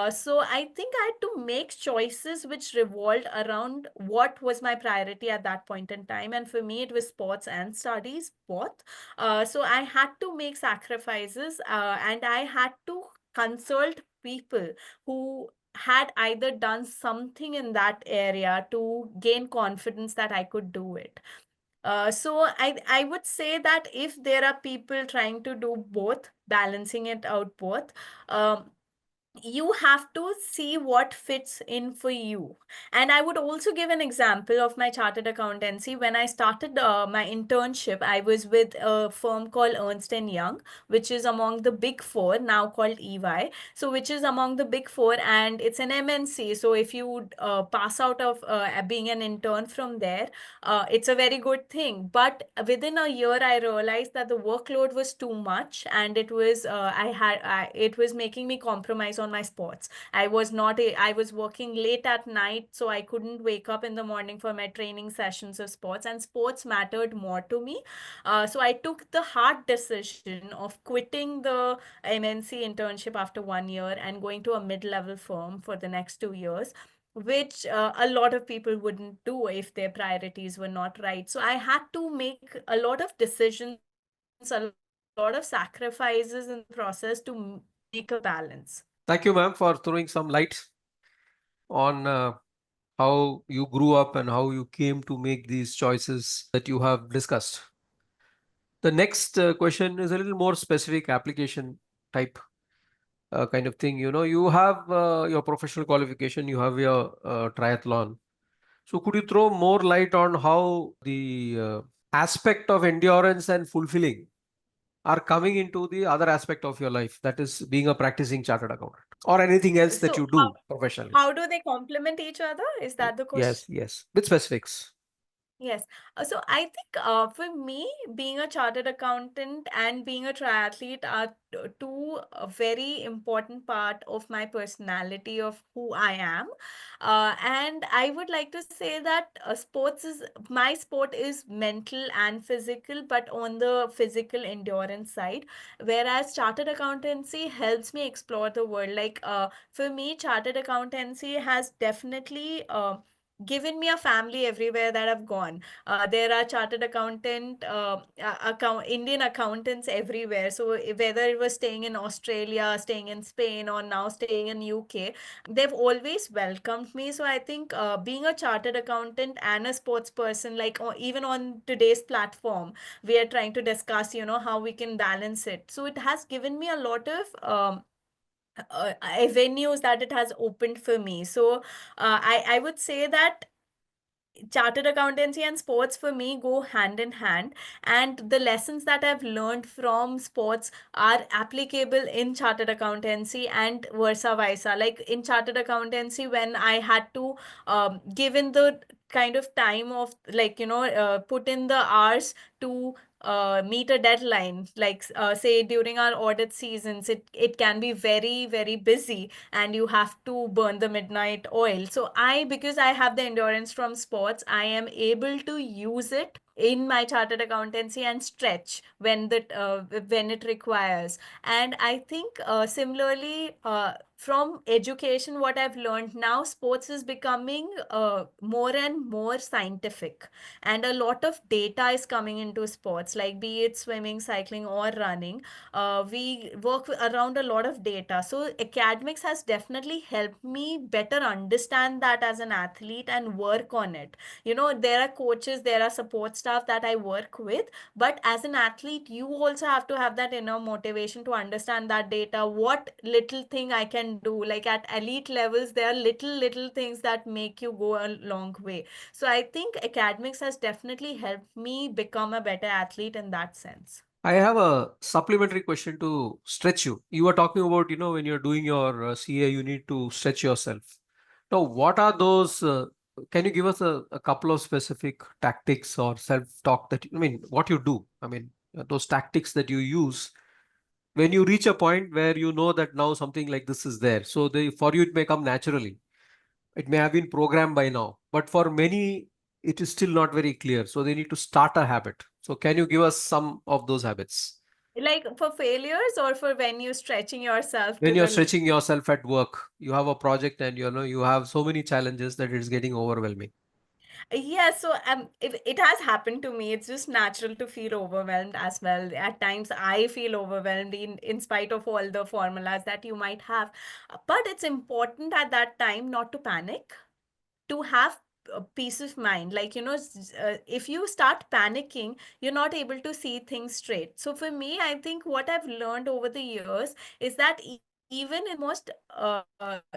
Speaker 3: So I think I had to make choices which revolved around what was my priority at that point in time. And for me, it was sports and studies, both. So I had to make sacrifices and I had to consult people who had either done something in that area to gain confidence that I could do it. So I would say that if there are people trying to do both, balancing it out both, um, you have to see what fits in for you. And I would also give an example of my chartered accountancy. When I started my internship, I was with a firm called Ernst and Young, which is among the big four, now called EY. So which is among the big four, and it's an MNC. So if you pass out of being an intern from there, it's a very good thing. But within a year, I realized that the workload was too much, and it was making me compromise on my sports. I was working late at night, so I couldn't wake up in the morning for my training sessions of sports, and sports mattered more to me. So I took the hard decision of quitting the MNC internship after 1 year and going to a mid-level firm for the next 2 years, which a lot of people wouldn't do if their priorities were not right. So I had to make a lot of decisions, a lot of sacrifices in the process to make a balance.
Speaker 2: Thank you, ma'am, for throwing some light on how you grew up and how you came to make these choices that you have discussed. The next question is a little more specific application type kind of thing. You have your professional qualification, you have your triathlon. So could you throw more light on how the aspect of endurance and fulfilling are coming into the other aspect of your life, that is being a practicing chartered accountant or anything else that
Speaker 3: So
Speaker 2: you do professionally?
Speaker 3: how do they complement each other? Is that the question?
Speaker 2: Yes, with specifics.
Speaker 3: Yes. So I think for me, being a chartered accountant and being a triathlete are two very important part of my personality of who I am. And I would like to say that my sport is mental and physical, but on the physical endurance side, whereas chartered accountancy helps me explore the world. Like for me, chartered accountancy has definitely given me a family everywhere that I've gone. There are chartered Indian accountants everywhere. So whether it was staying in Australia, staying in Spain, or now staying in UK, they've always welcomed me. So I think being a chartered accountant and a sports person, like even on today's platform, we are trying to discuss, how we can balance it. So it has given me a lot of avenues that it has opened for me. So I would say that chartered accountancy and sports for me go hand in hand, and the lessons that I've learned from sports are applicable in chartered accountancy and vice versa. Like in chartered accountancy, when I had to give in the kind of time of, like, put in the hours to meet a deadline, like say during our audit seasons, it can be very very busy and you have to burn the midnight oil. So because I have the endurance from sports, I am able to use it in my chartered accountancy and stretch when it requires. And I think similarly, from education, what I've learned now, sports is becoming more and more scientific, and a lot of data is coming into sports, like be it swimming, cycling, or running. We work around a lot of data. So academics has definitely helped me better understand that as an athlete and work on it. There are coaches, there are support staff that I work with, but as an athlete, you also have to have that inner motivation to understand that data, what little thing I can can do. Like at elite levels, there are little things that make you go a long way. So I think academics has definitely helped me become a better athlete in that sense.
Speaker 2: I have a supplementary question to stretch you. You were talking about, when you're doing your CA, you need to stretch yourself. Now, what are those? Can you give us a couple of specific tactics or self-talk what you do? Those tactics that you use when you reach a point where you know that now something like this is there. So for you, it may come naturally. It may have been programmed by now, but for many, it is still not very clear. So they need to start a habit. So can you give us some of those habits?
Speaker 3: Like for failures or for when you're stretching yourself
Speaker 2: When
Speaker 3: to
Speaker 2: you're
Speaker 3: the
Speaker 2: stretching yourself at work, you have a project and you have so many challenges that it's getting overwhelming.
Speaker 3: Yeah, so it has happened to me. It's just natural to feel overwhelmed as well. At times, I feel overwhelmed in spite of all the formulas that you might have. But it's important at that time not to panic, to have a peace of mind. Like, if you start panicking, you're not able to see things straight. So for me, I think what I've learned over the years is that even in most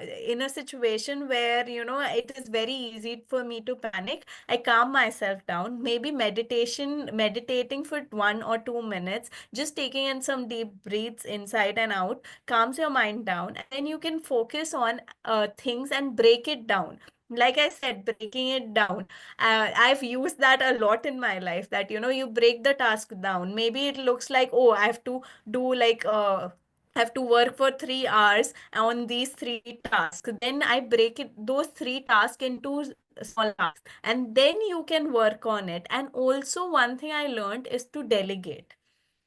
Speaker 3: in a situation where it is very easy for me to panic, I calm myself down. Maybe meditating for 1 or 2 minutes, just taking in some deep breaths inside and out, calms your mind down, and then you can focus on things and break it down. Like I said, breaking it down. I've used that a lot in my life, that you break the task down. Maybe it looks like, oh, I have to do like I have to work for 3 hours on these three tasks. Then I break those three tasks into small tasks, and then you can work on it. And also, one thing I learned is to delegate.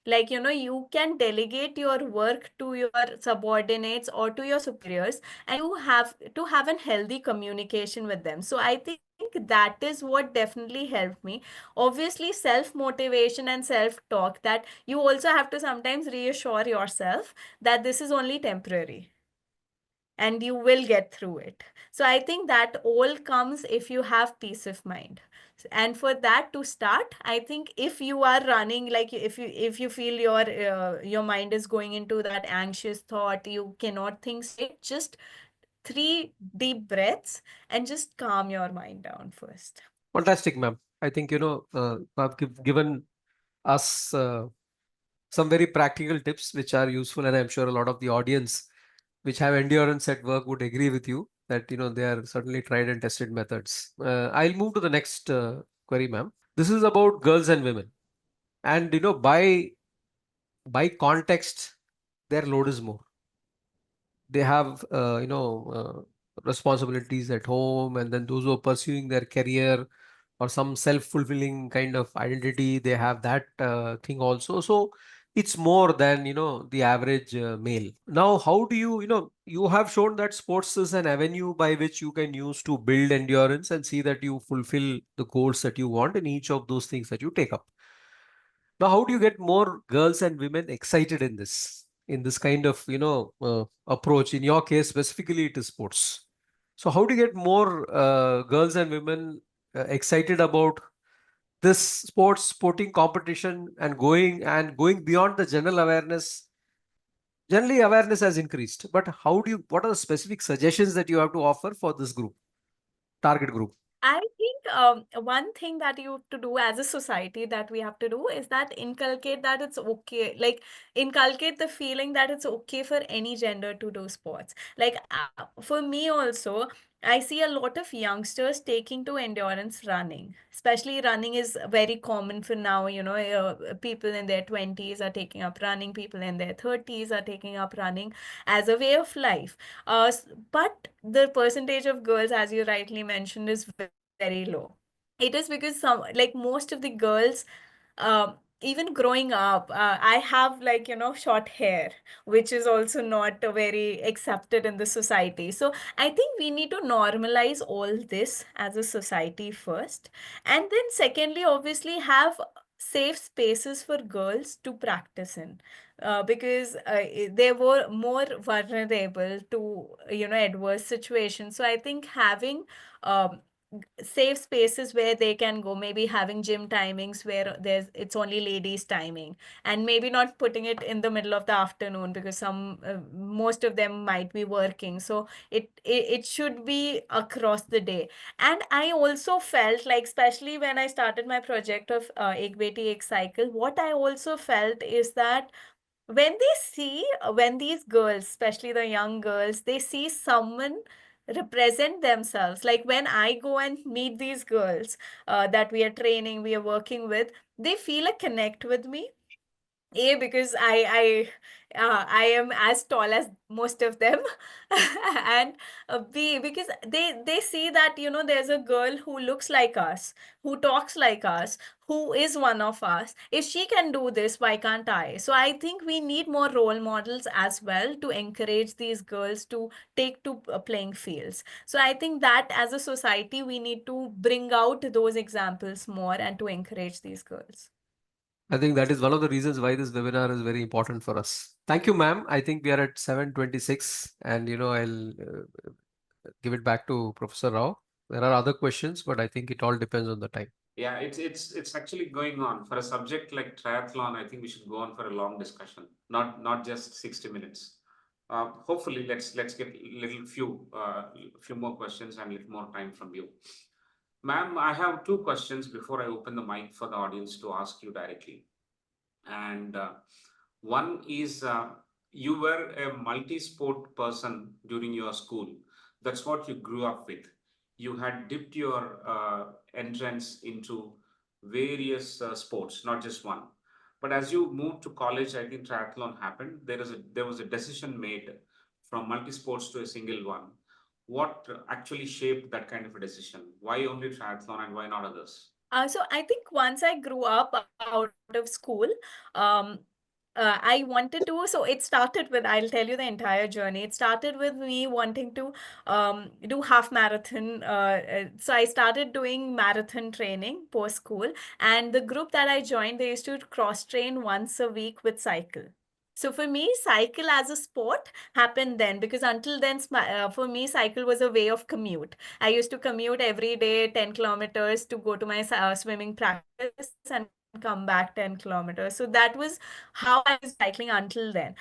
Speaker 3: Like, you can delegate your work to your subordinates or to your superiors, and you have to have a healthy communication with them. So I think that is what definitely helped me. Obviously, self motivation and self talk, that you also have to sometimes reassure yourself that this is only temporary and you will get through it. So I think that all comes if you have peace of mind. And for that to start, I think if you are running, like if you feel your mind is going into that anxious thought, you cannot think straight, just 3 deep breaths and just calm your mind down first.
Speaker 2: Fantastic, ma'am. I think, I've given us some very practical tips which are useful, and I'm sure a lot of the audience which have endurance at work would agree with you that they are certainly tried and tested methods. I'll move to the next query, ma'am. This is about girls and women, and by context, their load is more. They have responsibilities at home, and then those who are pursuing their career or some self-fulfilling kind of identity, they have that thing also. So it's more than the average male. Now, how do you have shown that sports is an avenue by which you can use to build endurance and see that you fulfill the goals that you want in each of those things that you take up. Now, how do you get more girls and women excited in this kind of approach? In your case, specifically, it is sports. So, how do you get more girls and women excited about this sporting competition and going beyond the general awareness? Generally, awareness has increased, but what are the specific suggestions that you have to offer for this target group?
Speaker 3: I think one thing that you have to do as a society, that we have to do, is that inculcate that it's okay, like inculcate the feeling that it's okay for any gender to do sports. Like for me also, I see a lot of youngsters taking to endurance running. Especially running is very common for now. People in their 20s are taking up running. People in their 30s are taking up running as a way of life. But the percentage of girls, as you rightly mentioned, is very low. It is because like most of the girls, even growing up, I have like, short hair, which is also not very accepted in the society. So I think we need to normalize all this as a society first. And then secondly, obviously have safe spaces for girls to practice in. Because they were more vulnerable to, adverse situations. So I think having safe spaces where they can go, maybe having gym timings where it's only ladies timing, and maybe not putting it in the middle of the afternoon because most of them might be working. So it should be across the day. And I also felt like, especially when I started my project of Ek Beti Ek Cycle, what I also felt is that when these girls, especially the young girls, they see someone represent themselves, like when I go and meet these girls that we are training, we are working with, they feel a connect with me. A, because I am as tall as most of them, and B, because they see that, you know, there's a girl who looks like us, who talks like us, who is one of us. If she can do this, why can't I? So I think we need more role models as well to encourage these girls to take to playing fields. So I think that as a society, we need to bring out those examples more and to encourage these girls.
Speaker 2: I think that is one of the reasons why this webinar is very important for us. Thank you, ma'am. I think we are at 7:26, and I'll give it back to Professor Rao. There are other questions, but I think it all depends on the time.
Speaker 1: Yeah, it's actually going on. For a subject like triathlon, I think we should go on for a long discussion, not just 60 minutes. Hopefully, let's get few more questions and a little more time from you. Ma'am, I have two questions before I open the mic for the audience to ask you directly. And one is, you were a multi-sport person during your school. That's what you grew up with. You had dipped your entrance into various sports, not just one. But as you moved to college, I think triathlon happened. There was a decision made from multi-sports to a single one. What actually shaped that kind of a decision? Why only triathlon and why not others?
Speaker 3: So I think once I grew up out of school, um, I wanted to. So it started with, I'll tell you the entire journey. It started with me wanting to do half marathon. So I started doing marathon training post school, and the group that I joined, they used to cross train once a week with cycle. So for me, cycle as a sport happened then, because until then, for me, cycle was a way of commute. I used to commute every day 10 kilometers to go to my swimming practice and come back 10 kilometers. So that was how I was cycling until then.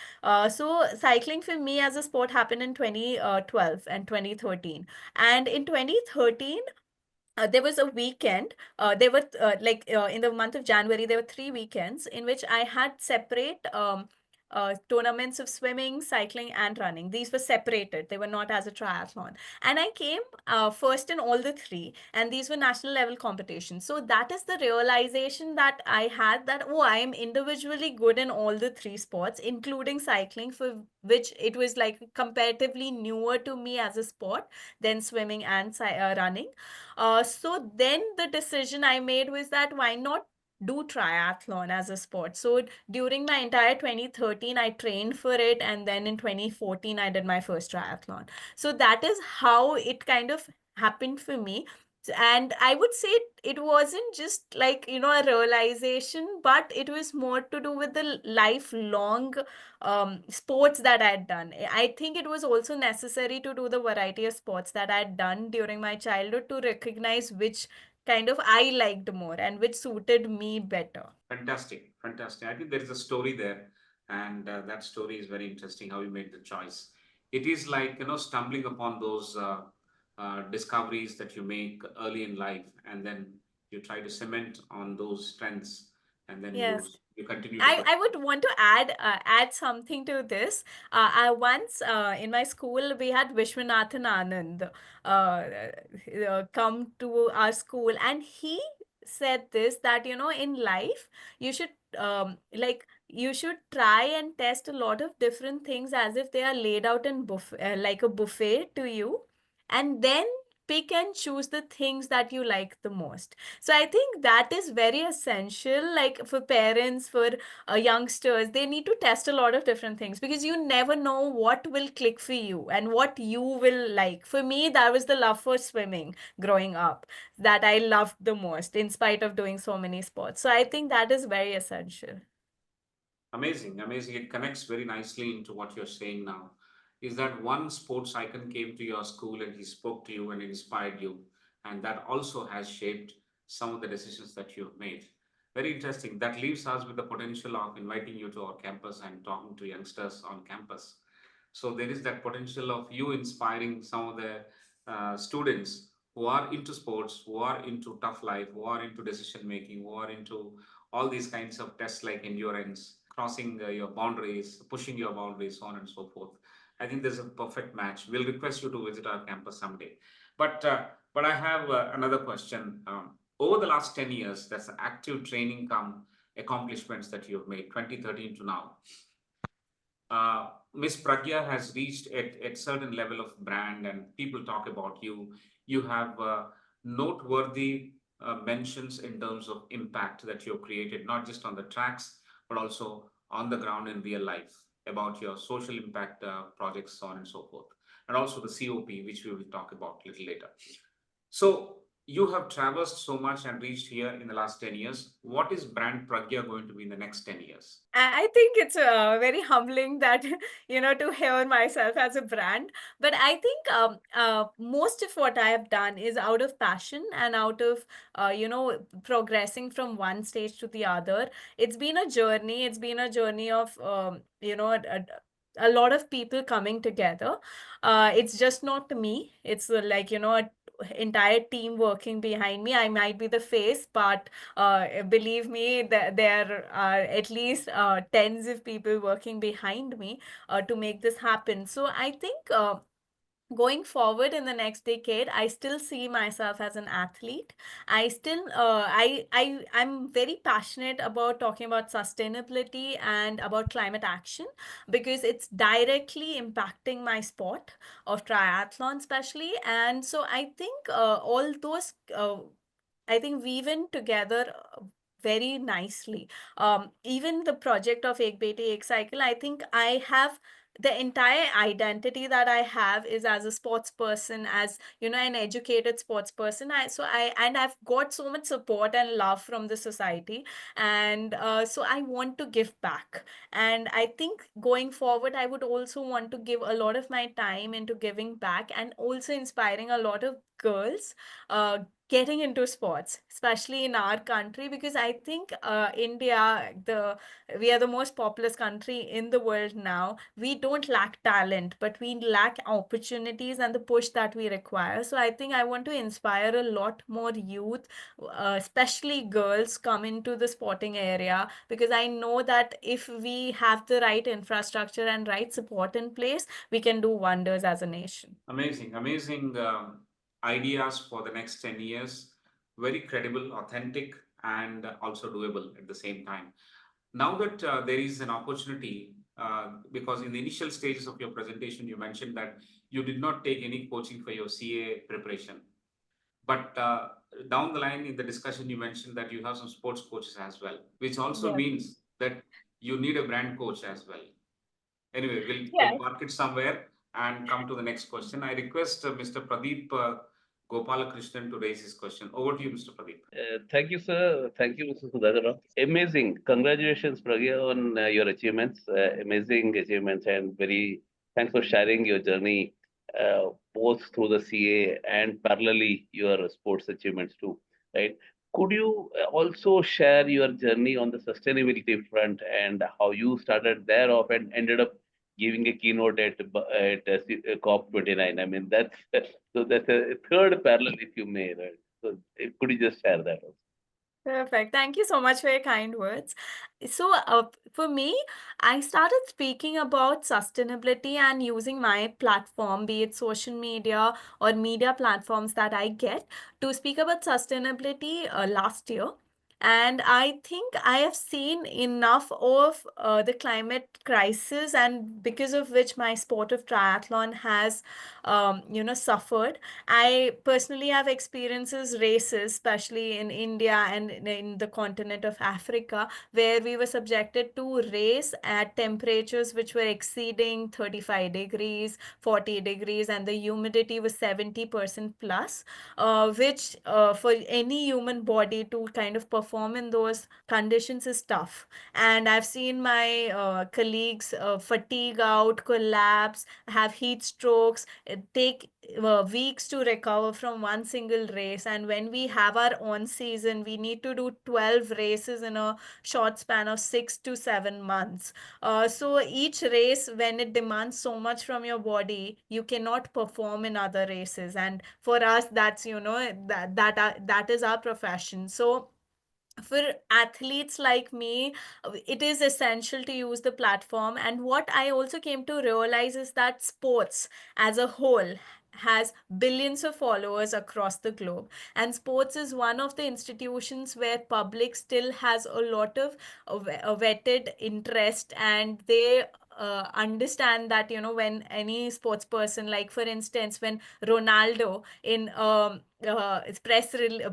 Speaker 3: So cycling for me as a sport happened in 2012 and 2013. And in 2013, there was a weekend. There were in the month of January, there were 3 weekends in which I had separate tournaments of swimming, cycling, and running. These were separated, they were not as a triathlon. And I came first in all the three, and these were national level competitions. So that is the realization that I had, that, oh, I am individually good in all the three sports, including cycling, for which it was like comparatively newer to me as a sport than swimming and running. So then the decision I made was that why not do triathlon as a sport. So during my entire 2013, I trained for it, and then in 2014, I did my first triathlon. So that is how it kind of happened for me. And I would say it wasn't just like, you know, a realization, but it was more to do with the lifelong sports that I had done. I think it was also necessary to do the variety of sports that I had done during my childhood to recognize which kind of I liked more and which suited me better.
Speaker 1: Fantastic, fantastic. I think there is a story there, and that story is very interesting. How you made the choice. It is like, stumbling upon those discoveries that you make early in life, and then you try to cement on those strengths, and then
Speaker 3: Yes.
Speaker 1: you continue to
Speaker 3: I would want to add something to this. I once in my school we had Vishwanathan Anand come to our school, and he said this, that, you know, in life you should you should try and test a lot of different things as if they are laid out in like a buffet to you, and then pick and choose the things that you like the most. So I think that is very essential, like for parents, for youngsters. They need to test a lot of different things, because you never know what will click for you and what you will like. For me, that was the love for swimming growing up that I loved the most, in spite of doing so many sports. So I think that is very essential.
Speaker 1: amazing, amazing. It connects very nicely into what you're saying now. Is that one sports icon came to your school and he spoke to you and inspired you, and that also has shaped some of the decisions that you've made. Very interesting. That leaves us with the potential of inviting you to our campus and talking to youngsters on campus. So there is that potential of you inspiring some of the students who are into sports, who are into tough life, who are into decision making, who are into all these kinds of tests like endurance, crossing your boundaries, pushing your boundaries, so on and so forth. I think there's a perfect match. We'll request you to visit our campus someday. But but I have another question. Over the last 10 years, that's active training come accomplishments that you've made, 2013 to now. Miss Pragya has reached at certain level of brand, and people talk about you. You have noteworthy mentions in terms of impact that you've created, not just on the tracks, but also on the ground in real life, about your social impact projects, so on and so forth, and also the COP, which we will talk about a little later. So you have traversed so much and reached here in the last 10 years. What is brand Pragya going to be in the next 10 years?
Speaker 3: I think it's very humbling that, to hear myself as a brand. But I think most of what I have done is out of passion and out of, progressing from one stage to the other. It's been a journey. It's been a journey of, a lot of people coming together. It's just not me. It's a entire team working behind me. I might be the face, but believe me, there are at least tens of people working behind me to make this happen. So I think going forward in the next decade, I still see myself as an athlete. I still I'm very passionate about talking about sustainability and about climate action, because it's directly impacting my sport of triathlon especially. And so I think all those I think weaving together very nicely. Even the project of Ek Beti Ek Cycle, I think I have the entire identity that I have is as a sports person, as an educated sports person. I've got so much support and love from the society, and so I want to give back. And I think going forward, I would also want to give a lot of my time into giving back and also inspiring a lot of girls getting into sports, especially in our country, because I think India, we are the most populous country in the world now. We don't lack talent, but we lack opportunities and the push that we require. So I think I want to inspire a lot more youth, especially girls, come into the sporting area, because I know that if we have the right infrastructure and right support in place, we can do wonders as a nation.
Speaker 1: Amazing, amazing ideas for the next 10 years. Very credible, authentic, and also doable at the same time. Now that there is an opportunity, because in the initial stages of your presentation, you mentioned that you did not take any coaching for your CA preparation. But down the line in the discussion, you mentioned that you have some sports coaches as well, which also means that you need a brand coach as well. Anyway, we'll park it somewhere and come to the next question. I request Mr. Pradeep Gopalakrishnan to raise his question. Over to you, Mr. Pradeep.
Speaker 4: Thank you, sir. Thank you, Mr. Sudhakar. Amazing. Congratulations, Pragya, on your achievements. Amazing achievements, and very thanks for sharing your journey, both through the CA and parallelly your sports achievements too. Right? Could you also share your journey on the sustainability front and how you started there off and ended up giving a keynote at COP29? I mean, that's so that's a third parallel, if you may, right? So could you just share that also?
Speaker 3: Perfect. Thank you so much for your kind words. So, for me, I started speaking about sustainability and using my platform, be it social media or media platforms that I get, to speak about sustainability last year. And I think I have seen enough of the climate crisis, and because of which my sport of triathlon has, suffered. I personally have experiences races, especially in India and in the continent of Africa, where we were subjected to race at temperatures which were exceeding 35 degrees, 40 degrees, and the humidity was 70% plus, which for any human body to kind of perform perform in those conditions is tough. And I've seen my colleagues fatigue out, collapse, have heat strokes, take weeks to recover from one single race. And when we have our on season, we need to do 12 races in a short span of 6 to 7 months. So each race, when it demands so much from your body, you cannot perform in other races. And for us, that's, that is our profession. So for athletes like me, it is essential to use the platform. And what I also came to realize is that sports as a whole has billions of followers across the globe, and sports is one of the institutions where public still has a lot of vetted interest, and they understand that, when any sports person, like for instance, when Ronaldo in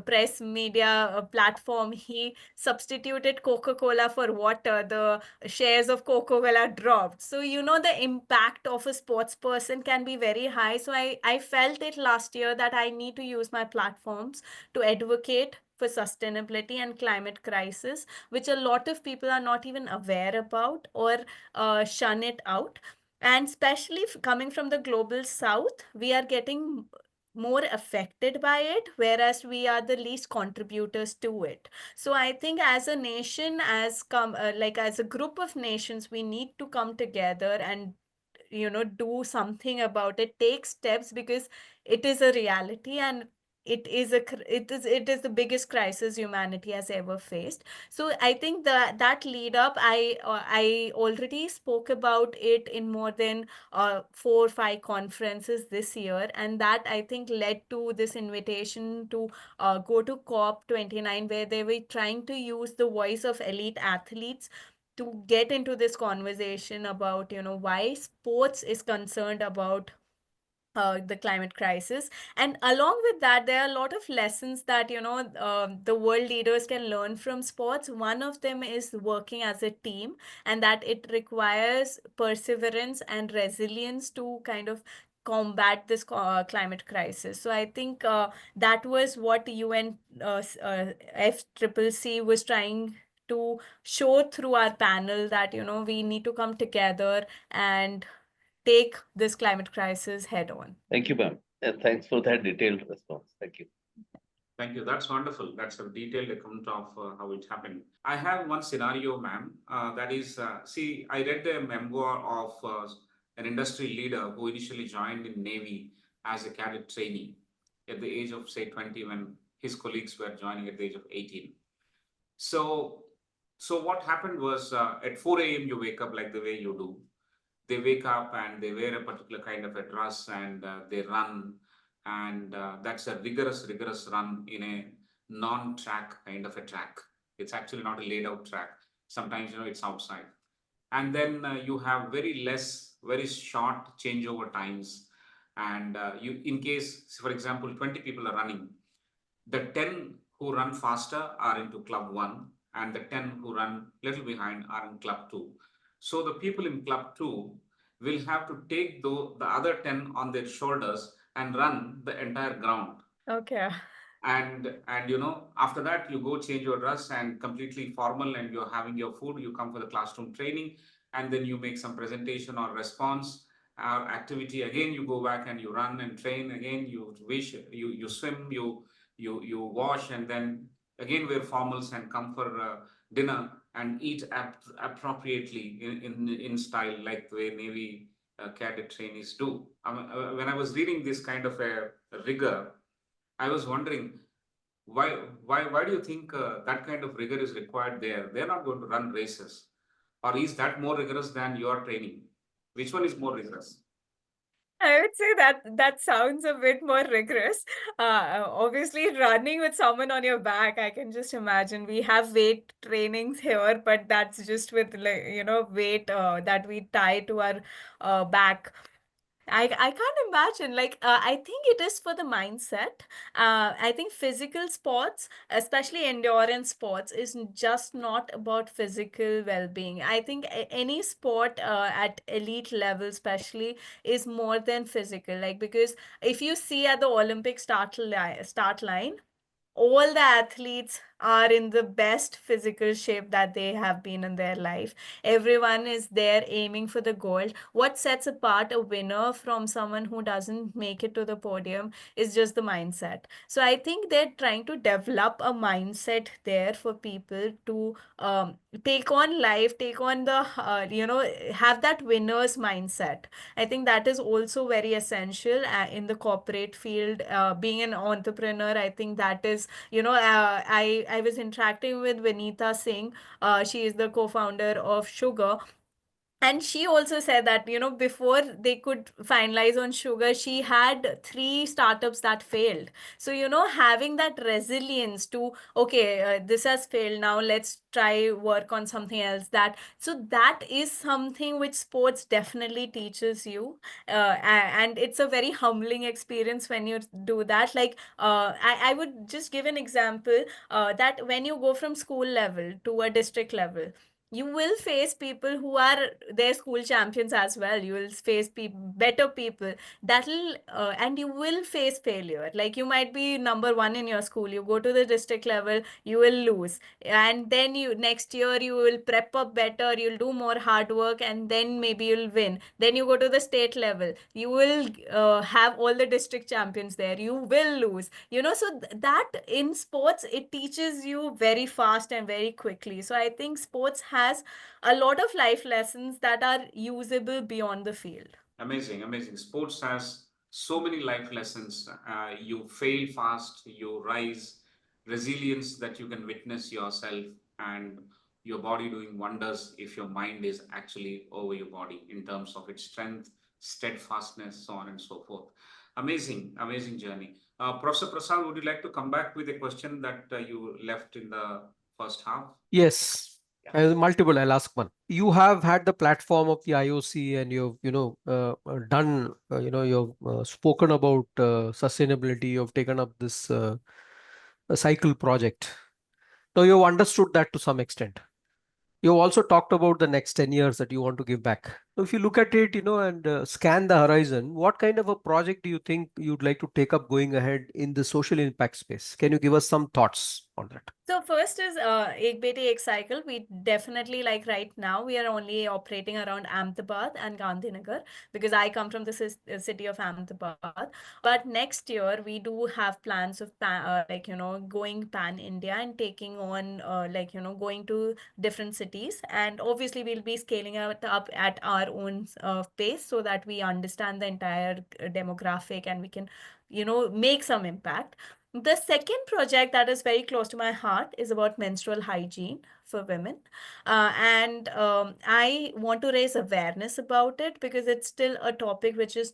Speaker 3: press media platform, he substituted Coca-Cola for water, the shares of Coca-Cola dropped. So the impact of a sports person can be very high. So I felt it last year that I need to use my platforms to advocate for sustainability and climate crisis, which a lot of people are not even aware about, or shun it out. And especially coming from the global south, we are getting more affected by it, whereas we are the least contributors to it. So I think as a nation, as a group of nations, we need to come together and do something about it, take steps, because it is a reality, and it is the biggest crisis humanity has ever faced. So I think that lead up, I already spoke about it in more than 4 or 5 conferences this year, and that I think led to this invitation to go to COP29, where they were trying to use the voice of elite athletes to get into this conversation about why sports is concerned about the climate crisis. And along with that, there are a lot of lessons that the world leaders can learn from sports. One of them is working as a team, and that it requires perseverance and resilience to kind of combat this climate crisis. So I think that was what UN FCCC was trying to show through our panel, that we need to come together and take this climate crisis head on.
Speaker 4: Thank you, ma'am. And thanks for that detailed response. Thank you.
Speaker 1: Thank you. That's wonderful. That's a detailed account of how it happened. I have one scenario, ma'am. That is, see, I read a memoir of an industry leader who initially joined in Navy as a cadet trainee at the age of, say, 20, when his colleagues were joining at the age of 18. So what happened was, at 4 a.m. you wake up like the way you do. They wake up and they wear a particular kind of a dress, and they run, and that's a rigorous run in a non-track kind of a track. It's actually not a laid out track. Sometimes it's outside, and then you have very short changeover times, and you, in case, for example, 20 people are running, the 10 who run faster are into club 1, and the 10 who run little behind are in club 2. So the people in club 2 will have to take the other 10 on their shoulders and run the entire ground.
Speaker 3: Okay.
Speaker 1: And after that, you go change your dress and completely formal, and you're having your food, you come for the classroom training, and then you make some presentation or response activity. Again, you go back and you run and train again, you swim, you wash, and then again wear formals and come for dinner and eat appropriately in style, like the way Navy cadet trainees do. When I was reading this kind of a rigor, I was wondering, why do you think that kind of rigor is required there? They're not going to run races. Or is that more rigorous than your training? Which one is more rigorous?
Speaker 3: I would say that sounds a bit more rigorous. Obviously, running with someone on your back, I can just imagine. We have weight trainings here, but that's just with weight that we tie to our back. I can't imagine. I think it is for the mindset. I think physical sports, especially endurance sports, is just not about physical well-being. I think any sport at elite level, especially, is more than physical. Because if you see at the Olympic start line, all the athletes are in the best physical shape that they have been in their life. Everyone is there aiming for the gold. What sets apart a winner from someone who doesn't make it to the podium is just the mindset. So I think they're trying to develop a mindset there for people to take on life, take on the, have that winner's mindset. I think that is also very essential in the corporate field. Being an entrepreneur, I think that is, I was interacting with Vinita Singh. She is the co-founder of Sugar, and she also said that, before they could finalize on Sugar, she had 3 startups that failed. So, having that resilience to, okay, this has failed, now let's try work on something else. That is something which sports definitely teaches you. And it's a very humbling experience when you do that. Like, I would just give an example that when you go from school level to a district level, you will face people who are their school champions as well. You will face better people that'll and you will face failure. Like, you might be number 1 in your school, you go to the district level, you will lose, and then you next year you will prep up better, you'll do more hard work, and then maybe you'll win. Then you go to the state level, you will have all the district champions there, you will lose. So that in sports, it teaches you very fast and very quickly. So I think sports has a lot of life lessons that are usable beyond the field.
Speaker 1: Amazing, amazing. Sports has so many life lessons. You fail fast, you rise, resilience that you can witness yourself, and your body doing wonders if your mind is actually over your body in terms of its strength, steadfastness, so on and so forth. Amazing, amazing journey. Professor Prasad, would you like to come back with a question that you left in the first half?
Speaker 2: Yes. Multiple, I'll ask one. You have had the platform of the IOC, and you've, done, you've spoken about sustainability. You've taken up this a cycle project. Now you've understood that to some extent. You also talked about the next 10 years that you want to give back. So if you look at it, and scan the horizon, what kind of a project do you think you'd like to take up going ahead in the social impact space? Can you give us some thoughts on that?
Speaker 3: So first is Ek Beti Ek Cycle. We definitely, like right now, we are only operating around Ahmedabad and Gandhinagar, because I come from the city of Ahmedabad. But next year we do have plans of going pan India and taking on going to different cities. And obviously we'll be scaling it up at our own pace, so that we understand the entire demographic and we can make some impact. The second project that is very close to my heart is about menstrual hygiene for women. And I want to raise awareness about it, because it's still a topic which is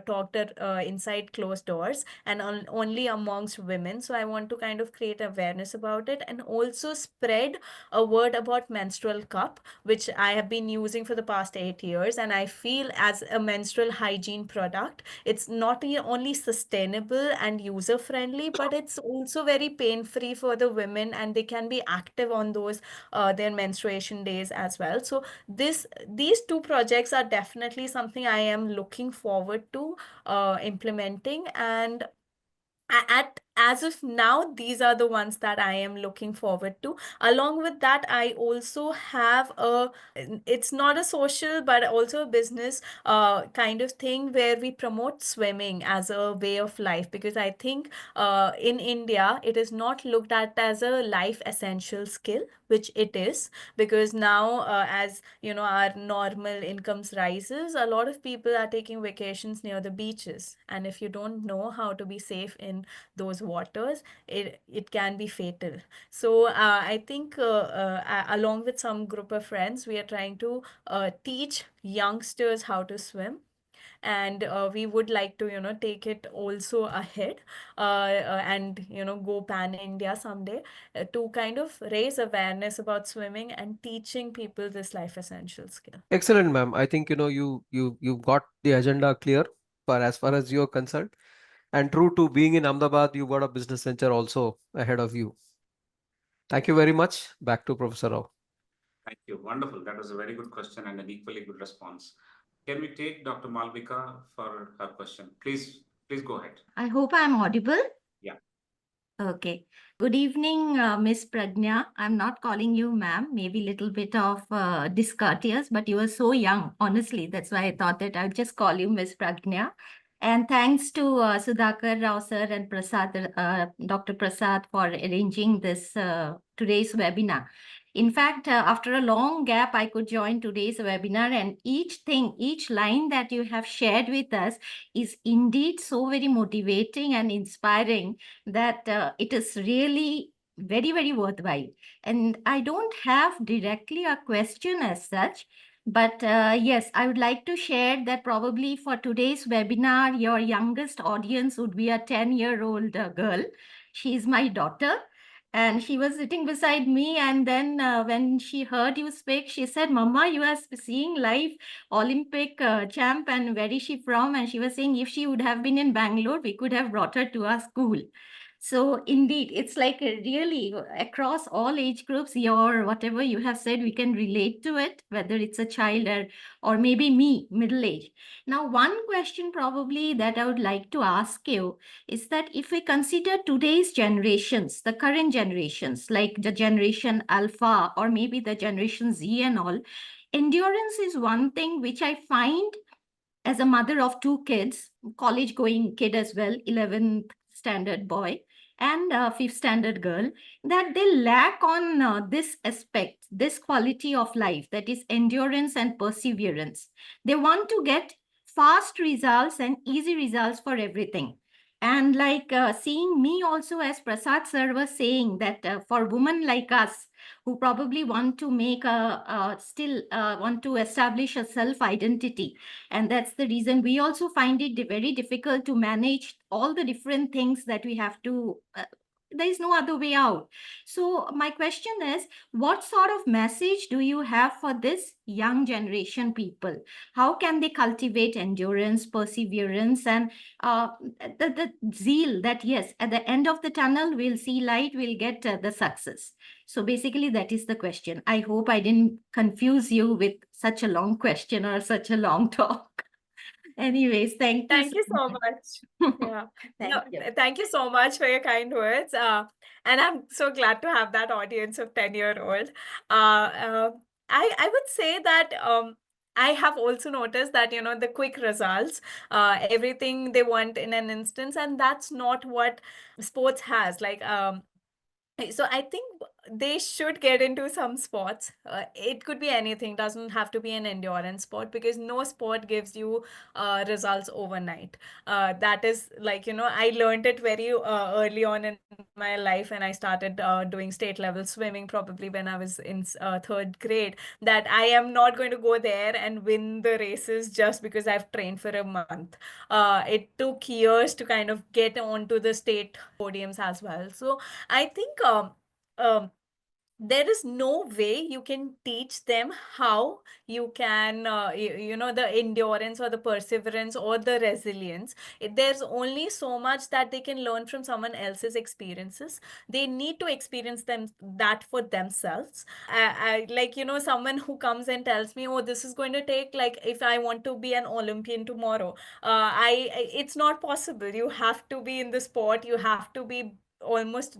Speaker 3: talked at inside closed doors and only amongst women. So I want to kind of create awareness about it, and also spread a word about menstrual cup, which I have been using for the past 8 years. And I feel as a menstrual hygiene product, it's not only sustainable and user friendly, but it's also very pain free for the women, and they can be active on those their menstruation days as well. So these 2 projects are definitely something I am looking forward to implementing. And as of now, these are the ones that I am looking forward to. Along with that, I also have it's not a social but also a business kind of thing, where we promote swimming as a way of life, because I think in India it is not looked at as a life essential skill, which it is. Because now, as our normal incomes rises, a lot of people are taking vacations near the beaches, and if you don't know how to be safe in those waters, it can be fatal. So I think along with some group of friends, we are trying to teach youngsters how to swim. And we would like to take it also ahead, and go pan India someday, to kind of raise awareness about swimming and teaching people this life essential skill.
Speaker 2: Excellent, ma'am. I think you've got the agenda clear for as far as you're concerned. And true to being in Ahmedabad, you got a business venture also ahead of you. Thank you very much. Back to Professor Rao.
Speaker 1: Thank you. Wonderful. That was a very good question and an equally good response. Can we take Dr. Malvika for her question? Please go ahead.
Speaker 5: I hope I'm audible.
Speaker 1: Yeah.
Speaker 5: Okay. Good evening, Miss Pragnya. I'm not calling you ma'am, maybe a little bit of discourteous, but you are so young, honestly. That's why I thought that I'd just call you Miss Pragnya. And thanks to Sudhakar Rao sir and Prasad, Dr. Prasad for arranging this today's webinar. In fact, after a long gap, I could join today's webinar, and each line that you have shared with us is indeed so very motivating and inspiring that it is really very, very worthwhile. And I don't have directly a question as such, but yes, I would like to share that probably for today's webinar, your youngest audience would be a 10-year-old girl. She is my daughter. And she was sitting beside me. And then when she heard you speak, she said, Mama, you are seeing live Olympic champ, and where is she from? And she was saying if she would have been in Bangalore, we could have brought her to our school. So indeed, it's like really across all age groups, your whatever you have said, we can relate to it, whether it's a child or maybe me, middle age. Now, one question probably that I would like to ask you is that if we consider today's generations, the current generations, like the generation Alpha or maybe the generation Z and all, endurance is one thing which I find as a mother of two kids, college going kid as well, 11th standard boy and 5th standard girl, that they lack on this aspect, this quality of life, that is endurance and perseverance. They want to get fast results and easy results for everything. And like seeing me also, as Prasad sir was saying, that for women like us who probably want to make still want to establish a self identity, and that's the reason we also find it very difficult to manage all the different things that we have to there is no other way out. So my question is, what sort of message do you have for this young generation people? How can they cultivate endurance, perseverance, and the zeal that yes, at the end of the tunnel we'll see light, we'll get the success? So basically that is the question. I hope I didn't confuse you with such a long question or such a long talk. Anyways, thank you.
Speaker 3: Thank you so much. Yeah. No, thank you so much for your kind words. And I'm so glad to have that audience of 10-year-old. I would say that I have also noticed that, the quick results, everything they want in an instance, and that's not what sports has. Like, so I think they should get into some sports. It could be anything, doesn't have to be an endurance sport, because no sport gives you results overnight. That is like, I learned it very early on in my life, and I started doing state level swimming probably when I was in third grade, that I am not going to go there and win the races just because I've trained for a month. It took years to kind of get onto the state podiums as well. So I think there is no way you can teach them how you can, the endurance or the perseverance or the resilience. There's only so much that they can learn from someone else's experiences. They need to experience that for themselves. Like, someone who comes and tells me, oh, this is going to take, like, if I want to be an Olympian tomorrow, it's not possible. You have to be in the sport. You have to be almost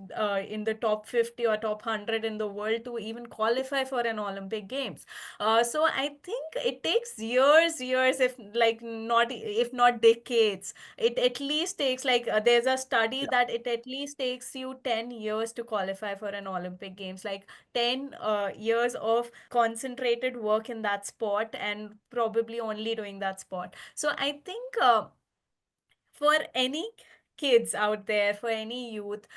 Speaker 3: in the top 50 or top 100 in the world to even qualify for an Olympic Games. So I think it takes years, if not decades. It at least takes, like, there's a study that it at least takes you 10 years to qualify for an Olympic Games, like 10 years of concentrated work in that sport and probably only doing that sport. So I think for any kids out there, for any youth,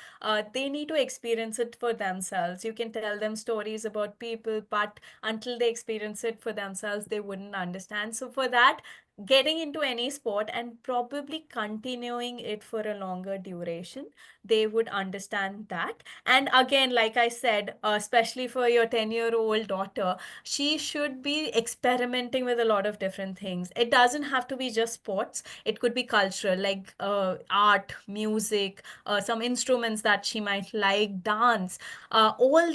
Speaker 3: they need to experience it for themselves. You can tell them stories about people, but until they experience it for themselves, they wouldn't understand. So for that, getting into any sport and probably continuing it for a longer duration, they would understand that. And again, like I said, especially for your 10-year-old daughter, she should be experimenting with a lot of different things. It doesn't have to be just sports. It could be cultural, like art, music, some instruments that she might like, dance, all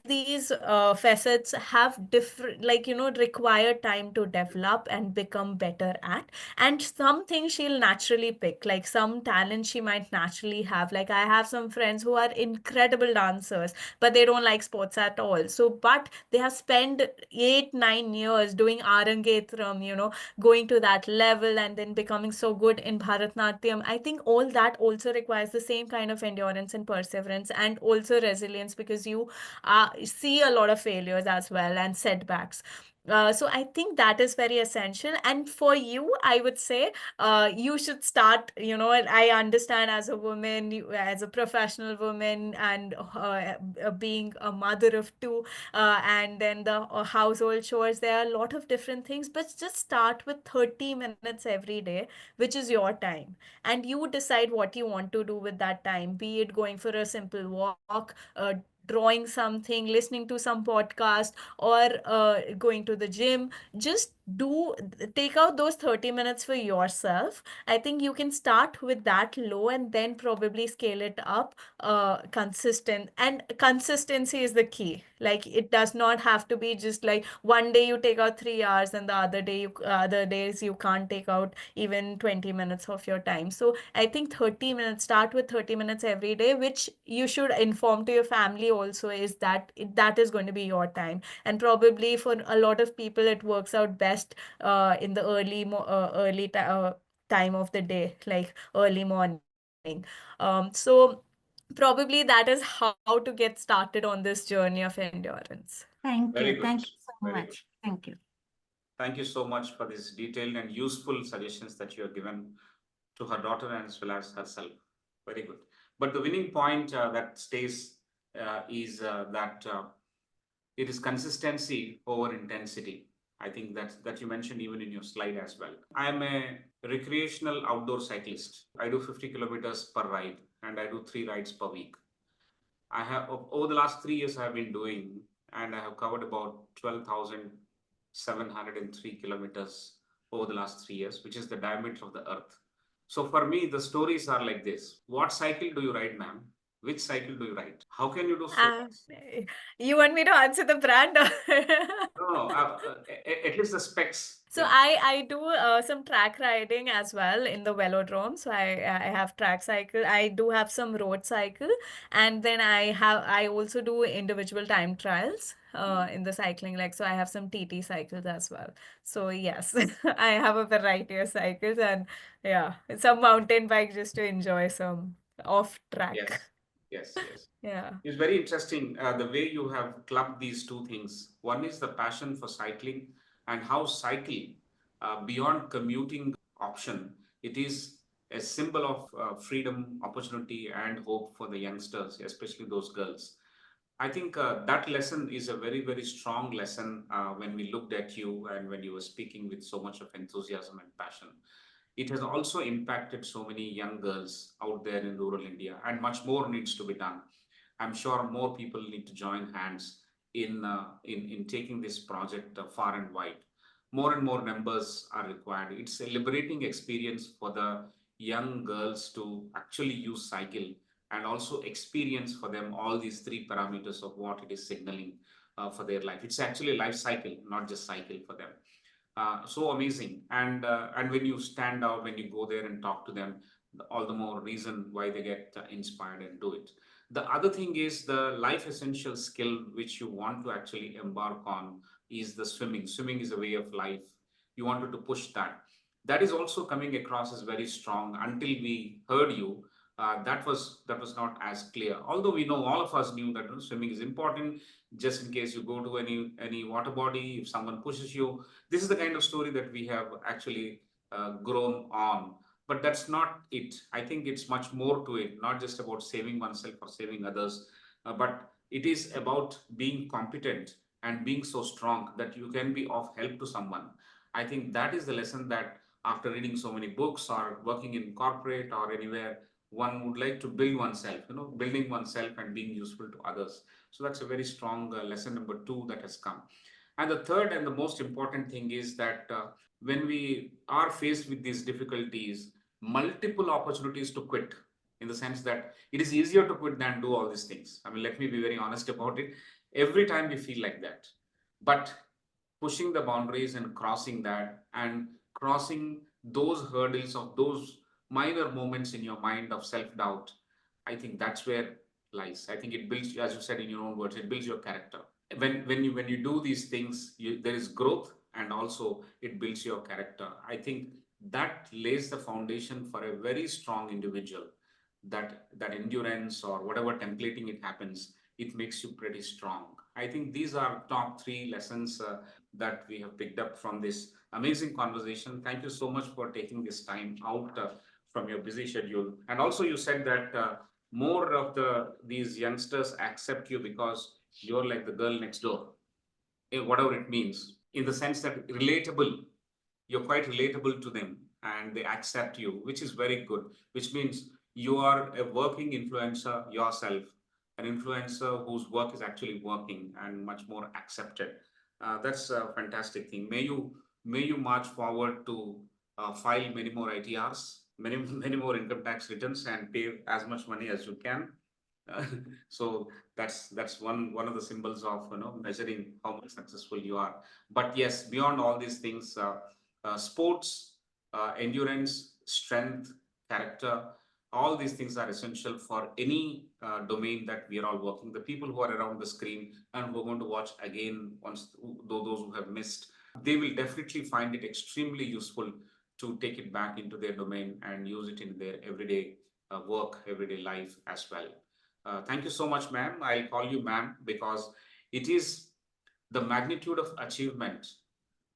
Speaker 3: these facets have different, like, require time to develop and become better at. And some things she'll naturally pick, like some talent she might naturally have. Like, I have some friends who are incredible dancers, but they don't like sports at all. So, but they have spent 8-9 years doing Arangetram, going to that level and then becoming so good in Bharatnatyam. I think all that also requires the same kind of endurance and perseverance and also resilience, because you see a lot of failures as well and setbacks. So I think that is very essential. And for you, I would say you should start, I understand as a woman, as a professional woman, and being a mother of two, and then the household chores, there are a lot of different things, but just start with 30 minutes every day, which is your time. And you decide what you want to do with that time, be it going for a simple walk, drawing something, listening to some podcast, or going to the gym. Just take out those 30 minutes for yourself. I think you can start with that low and then probably scale it up. Consistent, and consistency is the key. Like, it does not have to be just like one day you take out 3 hours and the other days you can't take out even 20 minutes of your time. So I think 30 minutes, start with 30 minutes every day, which you should inform to your family also, is that that is going to be your time. And probably for a lot of people, it works out best in the time of the day, like early morning. So probably that is how to get started on this journey of endurance.
Speaker 5: Thank
Speaker 1: Very
Speaker 5: you.
Speaker 1: good.
Speaker 5: Thank you so
Speaker 1: Very good.
Speaker 5: much. Thank you.
Speaker 1: Thank you so much for this detailed and useful suggestions that you have given to her daughter and as well as herself. Very good. But the winning point that stays is that it is consistency over intensity. I think that you mentioned even in your slide as well. I am a recreational outdoor cyclist. I do 50 kilometers per ride and I do 3 rides per week. I have, over the last 3 years, I have been doing, and I have covered about 12,703 kilometers over the last 3 years, which is the diameter of the earth. So for me, the stories are like this. What cycle do you ride, ma'am? Which cycle do you ride? How can you do so much?
Speaker 3: You want me to answer the brand?
Speaker 1: No, at least the specs.
Speaker 3: So
Speaker 1: Yeah.
Speaker 3: I do some track riding as well in the velodrome. So I have track cycle. I do have some road cycle, and then I also do individual time trials in the cycling. Like, so I have some TT cycles as well. So yes, I have a variety of cycles, and yeah, some mountain bike just to enjoy some off track.
Speaker 1: Yes.
Speaker 3: Yeah.
Speaker 1: It's very interesting the way you have clubbed these two things. One is the passion for cycling and how cycling, beyond commuting option, it is a symbol of freedom, opportunity, and hope for the youngsters, especially those girls. I think that lesson is a very, very strong lesson when we looked at you and when you were speaking with so much of enthusiasm and passion. It has also impacted so many young girls out there in rural India, and much more needs to be done. I'm sure more people need to join hands in taking this project far and wide. More and more members are required. It's a liberating experience for the young girls to actually use cycle and also experience for them all these 3 parameters of what it is signaling for their life. It's actually a life cycle, not just cycle for them. So amazing. And when you stand out, when you go there and talk to them, all the more reason why they get inspired and do it. The other thing is the life essential skill which you want to actually embark on is the swimming. Swimming is a way of life. You wanted to push that. That is also coming across as very strong. Until we heard you, that was not as clear. Although we know, all of us knew that swimming is important. Just in case you go to any water body, if someone pushes you, this is the kind of story that we have actually grown on. But that's not it. I think it's much more to it, not just about saving oneself or saving others, but it is about being competent and being so strong that you can be of help to someone. I think that is the lesson that after reading so many books or working in corporate or anywhere, one would like to build oneself, building oneself and being useful to others. So that's a very strong lesson number 2 that has come. And the third and the most important thing is that when we are faced with these difficulties, multiple opportunities to quit, in the sense that it is easier to quit than do all these things. I mean, let me be very honest about it. Every time we feel like that. But pushing the boundaries and crossing that and crossing those hurdles of those minor moments in your mind of self-doubt, I think that's where lies. I think it builds, as you said in your own words, it builds your character. When you do these things, there is growth, and also it builds your character. I think that lays the foundation for a very strong individual. That endurance or whatever templating it happens, it makes you pretty strong. I think these are top 3 lessons that we have picked up from this amazing conversation. Thank you so much for taking this time out from your busy schedule. And also you said that more of these youngsters accept you because you're like the girl next door, whatever it means, in the sense that relatable, you're quite relatable to them and they accept you, which is very good, which means you are a working influencer yourself, an influencer whose work is actually working and much more accepted. That's a fantastic thing. May you march forward to file many more ITRs, many more income tax returns, and pay as much money as you can. So that's one of the symbols of measuring how much successful you are. But yes, beyond all these things, sports, endurance, strength, character, all these things are essential for any domain that we are all working. The people who are around the screen and who are going to watch again, once those who have missed, they will definitely find it extremely useful to take it back into their domain and use it in their everyday work, everyday life as well. Thank you so much, ma'am. I'll call you ma'am because it is the magnitude of achievement.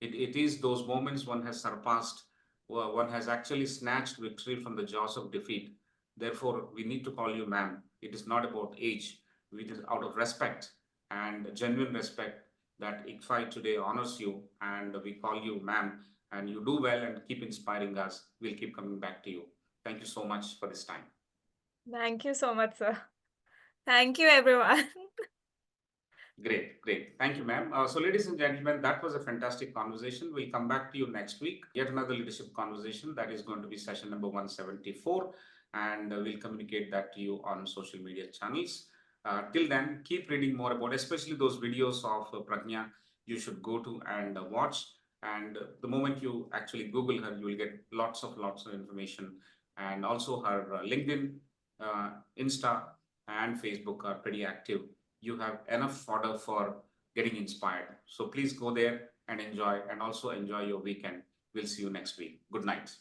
Speaker 1: It is those moments one has surpassed, one has actually snatched victory from the jaws of defeat. Therefore, we need to call you ma'am. It is not about age. It is out of respect and genuine respect that ICFAI today honors you, and we call you ma'am. And you do well and keep inspiring us. We'll keep coming back to you. Thank you so much for this time.
Speaker 3: Thank you so much, sir. Thank you, everyone.
Speaker 1: Great, great. Thank you, ma'am. So, ladies and gentlemen, that was a fantastic conversation. We'll come back to you next week. Yet another leadership conversation. That is going to be session number 174. And we'll communicate that to you on social media channels. Till then, keep reading more about, especially those videos of Pragnya, you should go to and watch. And the moment you actually Google her, you will get lots of information. And also her LinkedIn, Insta, and Facebook are pretty active. You have enough fodder for getting inspired. So please go there and enjoy, and also enjoy your weekend. We'll see you next week. Good night.